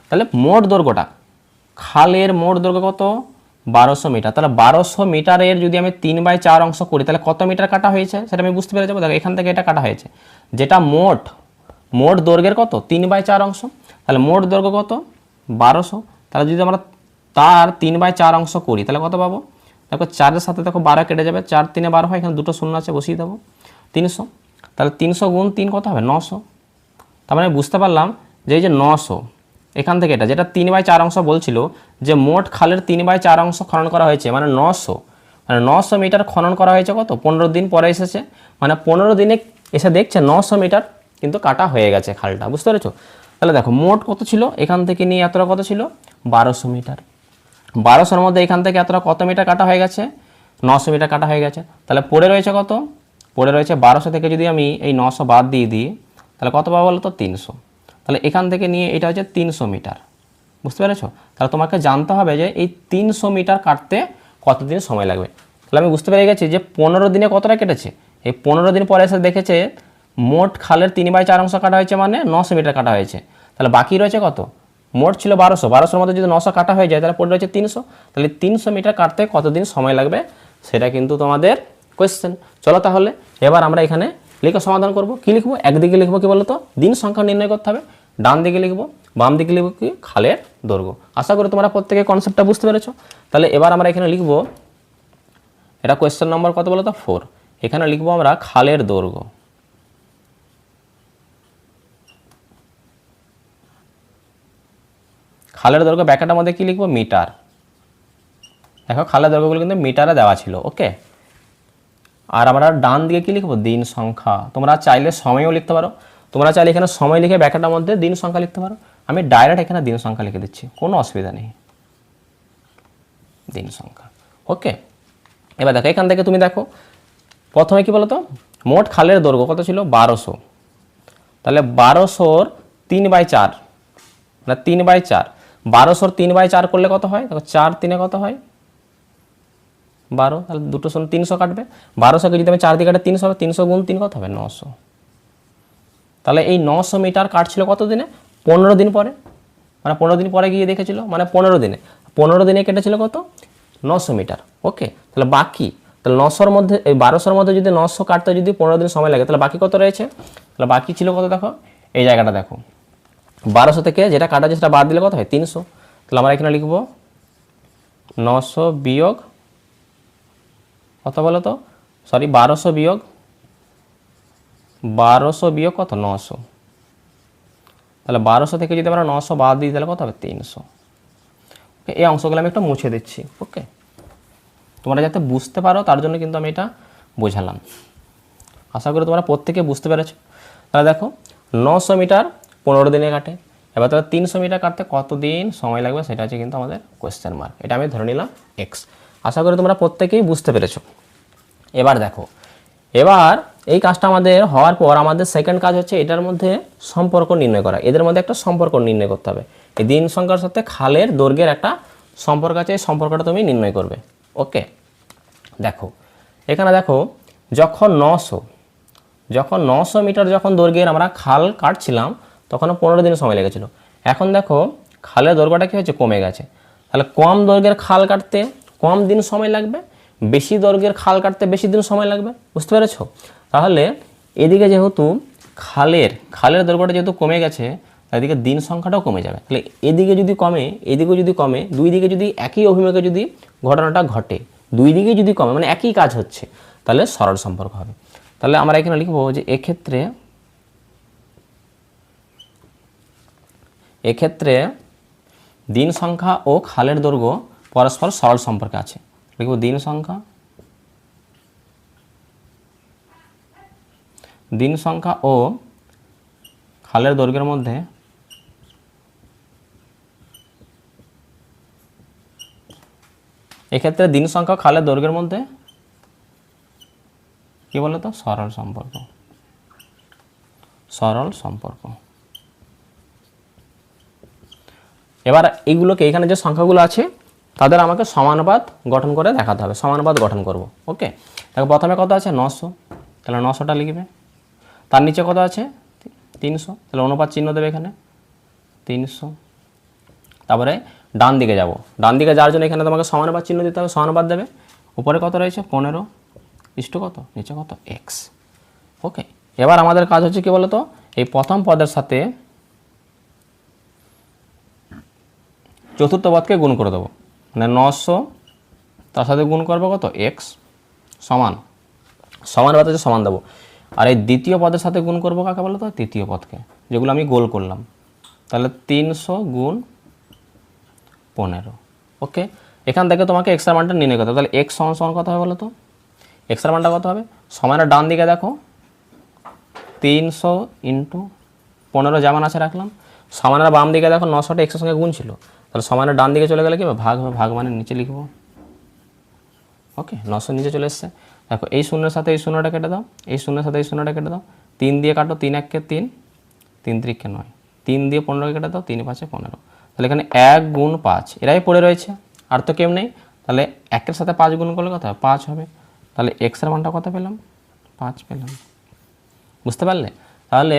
তাহলে মোট দৈর্ঘ্যটা, খালের মোট দৈর্ঘ্য কত? 1200 মিটার। তাহলে 1200 মিটারের যদি আমি 3/4 অংশ করি তাহলে কত মিটার কাটা হয়েছে সেটা আমি বুঝতে পেরে যাবো। দেখো এখান থেকে এটা কাটা হয়েছে, যেটা মোট দৈর্ঘ্যের কত? 3/4 অংশ। তাহলে মোট দৈর্ঘ্য কত? 1200। তাহলে যদি আমরা তার 3/4 অংশ করি তাহলে কত পাবো? দেখো 4-এর সাথে দেখো 12 কেটে যাবে, 4 3 12 হয়, এখানে দুটো শূন্য আছে বসিয়ে দেবো, 300। তাহলে 300 গুণ 3 কত হবে? 900। তার মানে বুঝতে পারলাম যে এই যে 900 এখান থেকে এটা যেটা 3/4 অংশ বলছিল যে মোট খালের 3/4 অংশ খনন করা হয়েছে, মানে 900, মানে 900 মিটার খনন করা হয়েছে। কত? 15 দিন পরে এসেছে, মানে 15 দিনে এসে দেখছে 900 মিটার কিন্তু কাটা হয়ে গেছে খালটা। বুঝতে পেরেছো? তাহলে দেখো মোট কত ছিল, এখান থেকে নিয়ে এতটা কত ছিল? 1200 মিটার। 1200-র মধ্যে এখান থেকে এতটা কত মিটার কাটা হয়ে গেছে? 900 মিটার কাটা হয়ে গেছে। তাহলে পড়ে রয়েছে কত? পড়ে রয়েছে 1200 থেকে যদি আমি এই 900 বাদ দিয়ে দিই তাহলে কত পাবো বলো তো? 300। তাহলে এখান থেকে নিয়ে এটা হচ্ছে 300 মিটার। বুঝতে পেরেছো? তাহলে তোমাকে জানতে হবে যে এই 300 মিটার কাটতে কতদিন সময় লাগবে। তাহলে আমি বুঝতে পেরে গেছি যে 15 দিনে কতটা কেটেছে। এই 15 দিন পরে এসে দেখেছে মোট খালের 3/4 অংশ কাটা হয়েছে, মানে 900 মিটার কাটা হয়েছে। তাহলে বাকি রয়েছে কত? মোট ছিল 1200, 1200-র মধ্যে যদি 900 কাটা হয়ে যায় তাহলে পড়ে রয়েছে 300। তাহলে 300 মিটার কাটতে কতদিন সময় লাগবে সেটা কিন্তু তোমাদের কোয়েশ্চেন। চলো তাহলে এবার আমরা এখানে লিখে সমাধান করব। কি লিখবো? একদিকে লিখবো কি বলতো? দিন সংখ্যা নির্ণয় করতে হবে, ডান দিকে লিখবো, বাম দিকে লিখবো কি? খালের দৈর্ঘ্য। আশা করি তোমরা প্রত্যেকে কনসেপ্টটা বুঝতে পেরেছো। তাহলে এবার আমরা এখানে লিখবো, এটা কোয়েশ্চেন নম্বর কত বলতো? 4। এখানে লিখবো আমরা খালের দৈর্ঘ্য। খালের দৈর্ঘ্য ব্যাকেটের মধ্যে কি লিখবো? মিটার। দেখো খালের দৈর্ঘ্যগুলো কিন্তু মিটারে দেওয়া ছিল। ওকে, আর আমরা ডান দিকে কি লিখবো? দিন সংখ্যা। তোমরা চাইলে সময়ও লিখতে পারো, তোমরা চাইলে এখানে সময় লিখে ব্যাকেটের মধ্যে দিন সংখ্যা লিখতে পারো। আমি ডাইরেক্ট এখানে দিন সংখ্যা লিখে দিচ্ছি, কোনো অসুবিধা নেই, দিন সংখ্যা। ওকে, এবার দেখো এখান থেকে তুমি দেখো প্রথমে কি বলতো? মোট খালের দৈর্ঘ্য কত ছিল? 1200। তাহলে 1200-র 3/4, মানে 3/4। 1200-র 3/4 করলে কত হয়? দেখো 4 3 কত হয়? 12। তাহলে দুটো শূন্য 300 কাটবে। 1200-কে যদি আমি 4 দিয়ে কাটে 300 হবে, 300 গুণ 3 কত হবে? 900। তাহলে এই 900 মিটার কাটছিল কত দিনে? 15 দিন পরে, মানে 15 দিন পরে গিয়ে দেখেছিল, মানে 15 দিনে, 15 দিনে কেটেছিল কত? 900 মিটার। ওকে, তাহলে বাকি, তাহলে 900-র মধ্যে, এই 1200-র মধ্যে যদি 900 কাটতে যদি 15 দিন সময় লাগে, তাহলে বাকি কত রয়েছে? তাহলে বাকি ছিল কত? দেখো এই জায়গাটা দেখো, 1200 থেকে যেটা কাটা যায় সেটা বাদ দিলে কত হয়? 300। তাহলে আমরা এখানে লিখব 900 বিয়োগ কত বলো তো, সরি 1200 বিয়োগ কত? 900। তাহলে 1200 থেকে যদি আমরা 900 বাদ দিই তাহলে কত হবে? 300। ওকে, এই অংশগুলো আমি একটু মুছে দিচ্ছি। ওকে, তোমরা যাতে বুঝতে পারো তার জন্য কিন্তু আমি এটা বোঝালাম। আশা করি তোমরা প্রত্যেকে বুঝতে পেরেছো। তাহলে দেখো 900 মিটার 15 দিনে কাটে। এবার তাহলে 300 মিটার কাটতে কত দিন সময় লাগবে সেটা হচ্ছে কিন্তু আমাদের কোয়েশ্চেন মার্ক। এটা আমি ধরে নিলাম এক্স। আশা করি তোমরা প্রত্যেকেই বুঝতে পেরেছো। এবার দেখো, এবার এই কাজটা আমাদের হওয়ার পর আমাদের সেকেন্ড কাজ হচ্ছে এটার মধ্যে সম্পর্ক নির্ণয় করা। এদের মধ্যে একটা সম্পর্ক নির্ণয় করতে হবে। এই দিন সংখ্যার সাথে খালের দৈর্ঘ্যের একটা সম্পর্ক আছে, এই সম্পর্কটা তুমি নির্ণয় করবে। ওকে, দেখো এখানে দেখো, যখন 900 মিটার যখন দৈর্ঘ্যের আমরা খাল কাটছিলাম তখন 15 দিন সময় লেগেছিল। এখন দেখো খালের দৈর্ঘ্যটা কী হচ্ছে? কমে গেছে। তাহলে কম দৈর্ঘ্যের খাল কাটতে কম দিন সময় লাগবে, বেশি দৈর্ঘ্যের খাল কাটতে বেশি দিন সময় লাগবে। বুঝতে পেরেছো? তাহলে এদিকে যেহেতু খালের দৈর্ঘ্যটা যেহেতু কমে গেছে, এদিকে দিন সংখ্যাটাও কমে যাবে। তাহলে এদিকে যদি কমে এদিকেও যদি কমে, দুই দিকে যদি একই অভিমুখে যদি ঘটনাটা ঘটে, দুই দিকেই যদি কমে, মানে একই কাজ হচ্ছে, তাহলে সরল সম্পর্ক হবে। তাহলে আমরা এখানে লিখব যে এক্ষেত্রে দিন সংখ্যা ও খালের দৈর্ঘ্য পরস্পর সরল সম্পর্কে আছে। লিখব দিন সংখ্যা ও খালের দৈর্ঘ্যের মধ্যে এক্ষেত্রে দিন সংখ্যা খালের দৈর্ঘ্যের মধ্যে কি বলতো? সরল সম্পর্ক। এবার এইগুলোকে, এখানে যে সংখ্যাগুলো আছে তাদের আমাকে সমানুপাত গঠন করে দেখাতে হবে। সমানুপাত গঠন করব। ওকে, দেখো প্রথমে কত আছে? 900। তাহলে 900টা লিখবে। তার নিচে কত আছে? 300। তাহলে অনুপাত চিহ্ন দেবে এখানে 300। তারপরে ডান দিকে যাব, ডান দিকে যাওয়ার জন্য এখানে তোমাকে সমানুপাত চিহ্ন দিতে হবে। সমানুপাত দেবে। উপরে কত রয়েছে? 15 ইস্টু কত? নিচে কত? এক্স। ওকে, এবার আমাদের কাজ হচ্ছে কি বলতো, এই প্রথম পদের সাথে চতুর্থ পদকে গুণ করে দেবো। মানে 900 তার সাথে গুণ করবো কত? এক্স সমানুপাত হচ্ছে সমান দেবো। আর এই দ্বিতীয় পদের সাথে গুণ করবো কাকে বলো তো? তৃতীয় পদকে, যেগুলো আমি গোল করলাম। তাহলে 300 গুণ 15। ওকে, এখান থেকে তোমাকে এক্সের মানটা নির্ণয় করতে হবে। তাহলে এক্স সমান কত হবে বলো তো? এক্সের মানটা কত হবে? সমানের ডান দিকে দেখো 300 ইন্টু 15 যেমন আছে রাখলাম। সমানের বাম দিকে দেখো 900টা এক্সের সঙ্গে গুণ ছিল, তাহলে সমানের ডান দিকে চলে গেলে কি হবে? ভাগ হবে। ভাগ মানে নিচে লিখবো। ওকে, 900 নিচে চলে এসছে। দেখো এই শূন্যের সাথে এই শূন্যটা কেটে দাও, এই শূন্যের সাথে এই শূন্যটা কেটে দাও। 3 দিয়ে কাটো, 3 1 3, 3 3 9, 3 দিয়ে 15 কেটে দাও, 3 5 15। তাহলে এখানে 1 গুণ 5 এরাই পড়ে রয়েছে, আর তো কেউ নেই। তাহলে 1-এর সাথে 5 গুণ করলে কত হবে? 5 হবে। তাহলে এক্সের মানটা কত পেলাম? 5 পেলাম। বুঝতে পারলে? তাহলে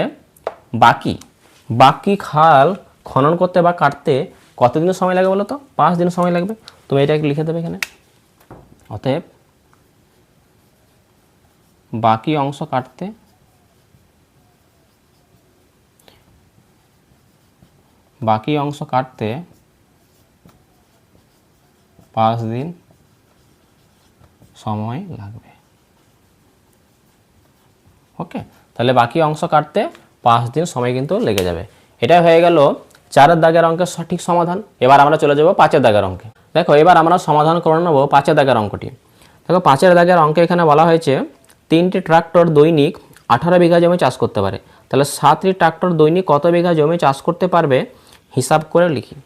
বাকি খাল খনন করতে বা কাটতে কতদিন সময় লাগে বলো তো? 5 দিন সময় লাগবে। তুমি এটা লিখে দেবে এখানে। অতএব বাকি অংশ কাটতে পাঁচ দিন সময় লাগবে। ওকে, তাহলে বাকি অংশ কাটতে 5 দিন সময় কিন্তু লেগে যাবে। এটা হয়ে গেল 4-এর দাগের অঙ্কের সঠিক সমাধান। এবার আমরা চলে যাব 5-এর দাগের অঙ্কে। দেখো এবার আমরা সমাধান করে নেব 5-এর দাগের অঙ্কটি। দেখো 5-এর দাগের অঙ্কে এখানে বলা হয়েছে 3টি ট্রাক্টর দৈনিক 18 বিঘা জমি চাষ করতে পারে। তাহলে 7টি ট্রাক্টর দৈনিক কত বিঘা জমি চাষ করতে পারবে হিসাব করে লিখি।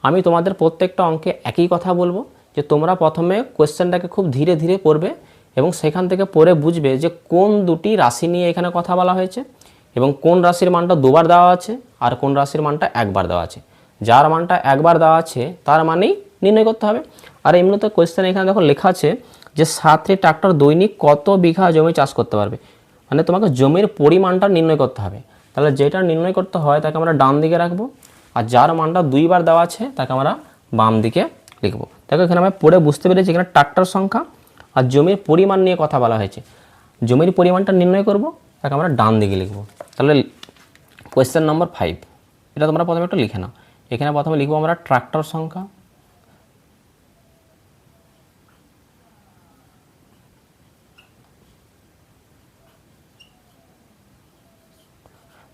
আমি তোমাদের প্রত্যেকটা অঙ্কে একই কথা বলবো যে তোমরা প্রথমে কোয়েশ্চেনটাকে খুব ধীরে ধীরে পড়বে এবং সেখান থেকে পড়ে বুঝবে যে কোন দুটি রাশি নিয়ে এখানে কথা বলা হয়েছে এবং কোন রাশির মানটা দুবার দেওয়া আছে আর কোন রাশির মানটা একবার দেওয়া আছে। যার মানটা একবার দেওয়া আছে তার মানেই নির্ণয় করতে হবে। আর এমনিতে কোয়েশ্চেন এখানে দেখো লেখা আছে যে 7টি ট্রাক্টর দৈনিক কত বিঘা জমি চাষ করতে পারবে, মানে তোমাকে জমির পরিমাণটা নির্ণয় করতে হবে। তাহলে যেটা নির্ণয় করতে হয় তাকে আমরা ডান দিকে রাখবো, আর যার মানটা 2 বার দেওয়া আছে তাকে আমরা বাম দিকে লিখবো। দেখো এখানে আমরা পড়ে বুঝতে পেরেছি এখানে ট্রাক্টর সংখ্যা আর জমির পরিমাণ নিয়ে কথা বলা হয়েছে। জমির পরিমাণটা নির্ণয় করব, তাকে আমরা ডান দিকে লিখবো। তাহলে কোয়েশ্চেন নম্বর 5 এটা তোমরা প্রথমে একটু লিখে নাও। এখানে প্রথমে লিখবো আমরা ট্রাক্টর সংখ্যা,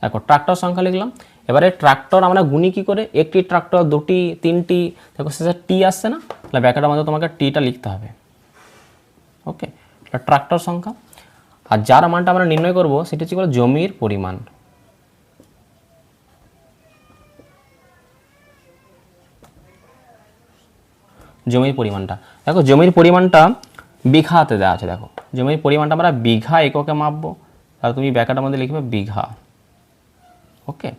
দেখো ট্রাক্টর সংখ্যা লিখলাম। এবারে ট্রাক্টর আমরা গুনি কি করে, একটি ট্রাক্টর, দুটি, তিনটি, দেখো শেষে টি আসছে না, তাহলে ব্র্যাকেটের মধ্যে তোমাকে টিটা লিখতে হবে। ওকে, ট্রাক্টর সংখ্যা, আর যার মানটা আমরা নির্ণয় করব সেটা হচ্ছে জমির পরিমাণ। জমির পরিমাণটা দেখো, জমির পরিমাণটা বিঘাতে দেওয়া আছে। দেখো জমির পরিমাণটা আমরা বিঘা এককে মাপবো, তাহলে তুমি ব্র্যাকেটের মধ্যে লিখবে বিঘা। ওকে,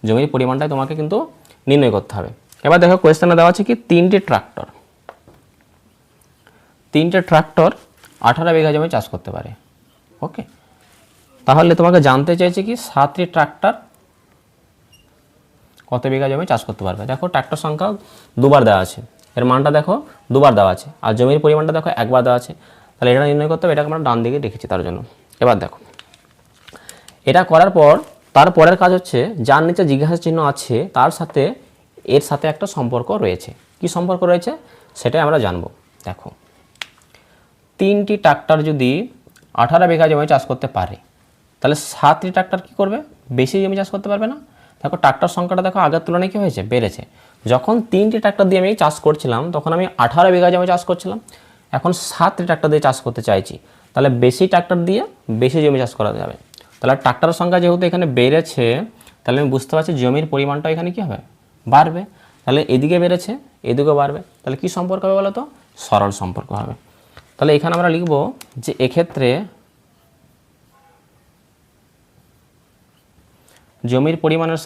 জমির পরিমাণটাই তোমাকে কিন্তু নির্ণয় করতে হবে। এবার দেখো কোয়েশ্চেনে দেওয়া আছে কি 3টে ট্রাক্টর 18 বিঘা জমি চাষ করতে পারে। ওকে, তাহলে তোমাকে জানতে চাইছে কি 7টি ট্রাক্টর কত বিঘা জমি চাষ করতে পারবে। দেখো ট্রাক্টর সংখ্যা 2 বার দেওয়া আছে, এর মানটা দেখো 2 বার দেওয়া আছে, আর জমির পরিমাণটা দেখো 1 বার দেওয়া আছে। তাহলে এটা নির্ণয় করতে হবে, এটাকে আমরা ডান দিকে রেখেছি তার জন্য। এবার দেখো এটা করার পর তারপরের কাজ হচ্ছে যার নিচে জিজ্ঞাসা চিহ্ন আছে তার সাথে এর সাথে একটা সম্পর্ক রয়েছে। কি সম্পর্ক রয়েছে সেটাই আমরা জানবো। দেখো 3টি ট্রাক্টর যদি 18 বিঘা জমি চাষ করতে পারে, তাহলে 7টি ট্রাক্টর কী করবে, বেশি জমি চাষ করতে পারবে না। দেখো ট্রাক্টর সংখ্যাটা দেখো আগের তুলনায় কী হয়েছে, বেড়েছে। যখন 3টি ট্রাক্টর দিয়ে আমি চাষ করছিলাম তখন আমি 18 বিঘা জমি চাষ করছিলাম, এখন 7টি ট্রাক্টর দিয়ে চাষ করতে চাইছি, তাহলে বেশি ট্রাক্টর দিয়ে বেশি জমি চাষ করা যাবে। তাহলে ট্রাক্টরের সংখ্যা যেহেতু এখানে বেড়েছে, তাহলে আমি বুঝতে পারছি জমির পরিমাণটা এখানে কী হবে, বাড়বে। তাহলে এদিকে বেড়েছে, এদিকেও বাড়বে। তাহলে কি সম্পর্ক হবে বলো তো, সরল সম্পর্ক হবে। তাহলে এখানে আমরা লিখব যে এক্ষেত্রে জমির পরিমাণের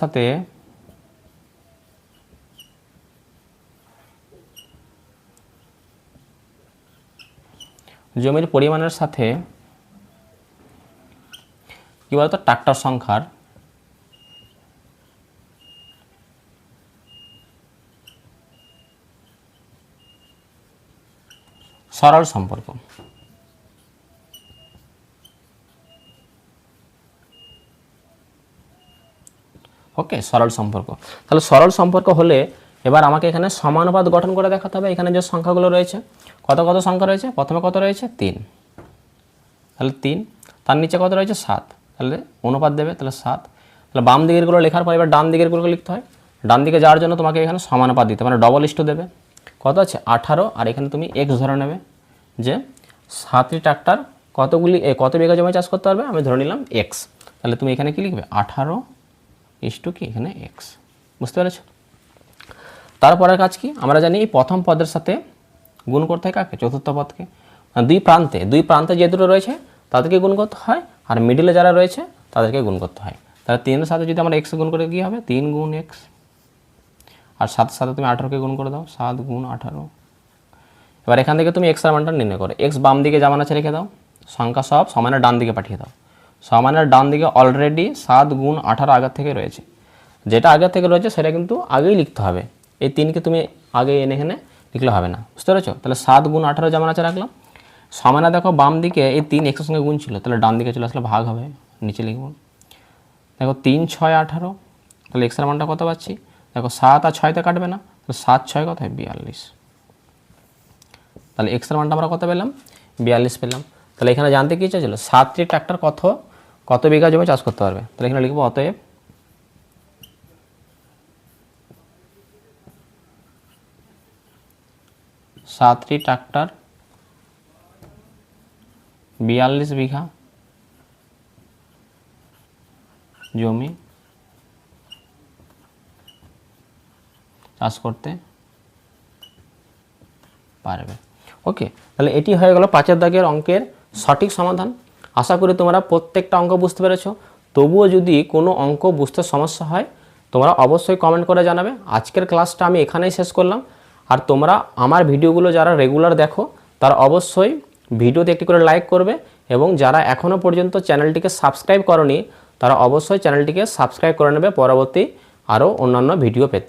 সাথে কি বলতো ট্রাক্টর সংখ্যার সরল সম্পর্ক। ওকে, সরল সম্পর্ক। তাহলে সরল সম্পর্ক হলে এবার আমাকে এখানে সমানুপাত গঠন করে দেখাতে হবে। এখানে যে সংখ্যাগুলো রয়েছে, কত কত সংখ্যা রয়েছে, প্রথমে কত রয়েছে 3, তাহলে 3, তার নিচে কত রয়েছে 7, তাহলে অনুপাত দেবে, তাহলে 7। তাহলে বাম দিকেরগুলো লেখার পর এবার ডান দিকেরগুলো লিখতে হয়। ডান দিকে যাওয়ার জন্য তোমাকে এখানে সমানুপাত দিতে মানে ডবল ইস্টু দেবে। কত আছে 18, আর এখানে তুমি x ধরে নেবে যে 7টি ট্রাক্টর কত বিঘা জমি চাষ করতে পারবে, আমি ধরে নিলাম x। তাহলে তুমি এখানে কি লিখবে 18 ইস্টু কি এখানে x। বুঝতে পেরেছ? তারপরের কাজ কি, আমরা জানি এই প্রথম পদের সাথে গুণ করতে হয় কাকে, চতুর্থ পদকে। দুই প্রান্তে যে দুটো রয়েছে তাদেরকে গুণ করতে হয়, আর মিডিলে যারা রয়েছে তাদেরকে গুণ করতে হয়। তাহলে 3-এর সাথে যদি আমরা x গুণ করে কী হবে, 3 গুণ x, আর 7-এর সাথে তুমি 18কে গুণ করে দাও, 7 গুণ 18। এবার এখান থেকে তুমি x এর মানটা নির্ণয় করো। x বাম দিকে যেমন আছে রেখে দাও, সংখ্যা সব সমানের ডান দিকে পাঠিয়ে দাও। সমানের ডান দিকে অলরেডি 7 গুণ 18 আগের থেকে রয়েছে, যেটা আগের থেকে রয়েছে সেটা কিন্তু আগেই লিখতে হবে। এই 3কে তুমি আগে এনে এখানে লিখলে হবে না। বুঝতে পেরেছো? তাহলে 7 গুণ 18 যেমন আছে রাখলাম। সমানে দেখো বাম দিকে এই 3 x এর সঙ্গে গুণ ছিল, তাহলে ডান দিকে চলে আসলে ভাগ হবে, নিচে লিখব। দেখো 3 6 18, তাহলে x এর মানটা কত পাচ্ছি, দেখো 7 আর 6তে কাটবে না, তাহলে 7 6 কত হয় 42। তাহলে x এর মানটা আমরা কত পেলাম, 42 পেলাম। তাহলে এখানে জানতে কি চাইছিল, 7টি ট্রাক্টর কত বিঘা জমি চাষ করতে পারবে। তাহলে এখানে লিখবো অতএব 7টি ট্রাক্টর 42 বিঘা জমি চাষ করতে পারবে। ওকে, তাহলে এটি হয়ে গেল 5 দাগের অঙ্কের সঠিক সমাধান। আশা করি তোমরা প্রত্যেকটা অঙ্ক বুঝতে পেরেছো। তবুও যদি কোনো অঙ্ক বুঝতে সমস্যা হয় তোমরা অবশ্যই কমেন্ট করে জানাবে। আজকের ক্লাসটা আমি এখানেই শেষ করলাম। আর তোমরা আমার ভিডিওগুলো যারা রেগুলার দেখো তারা অবশ্যই ভিডিওতে একটি করে লাইক করবে এবং যারা এখনও পর্যন্ত চ্যানেলটিকে সাবস্ক্রাইব করনি তারা অবশ্যই চ্যানেলটিকে সাবস্ক্রাইব করে নেবে পরবর্তী আরও অন্যান্য ভিডিও পেতে।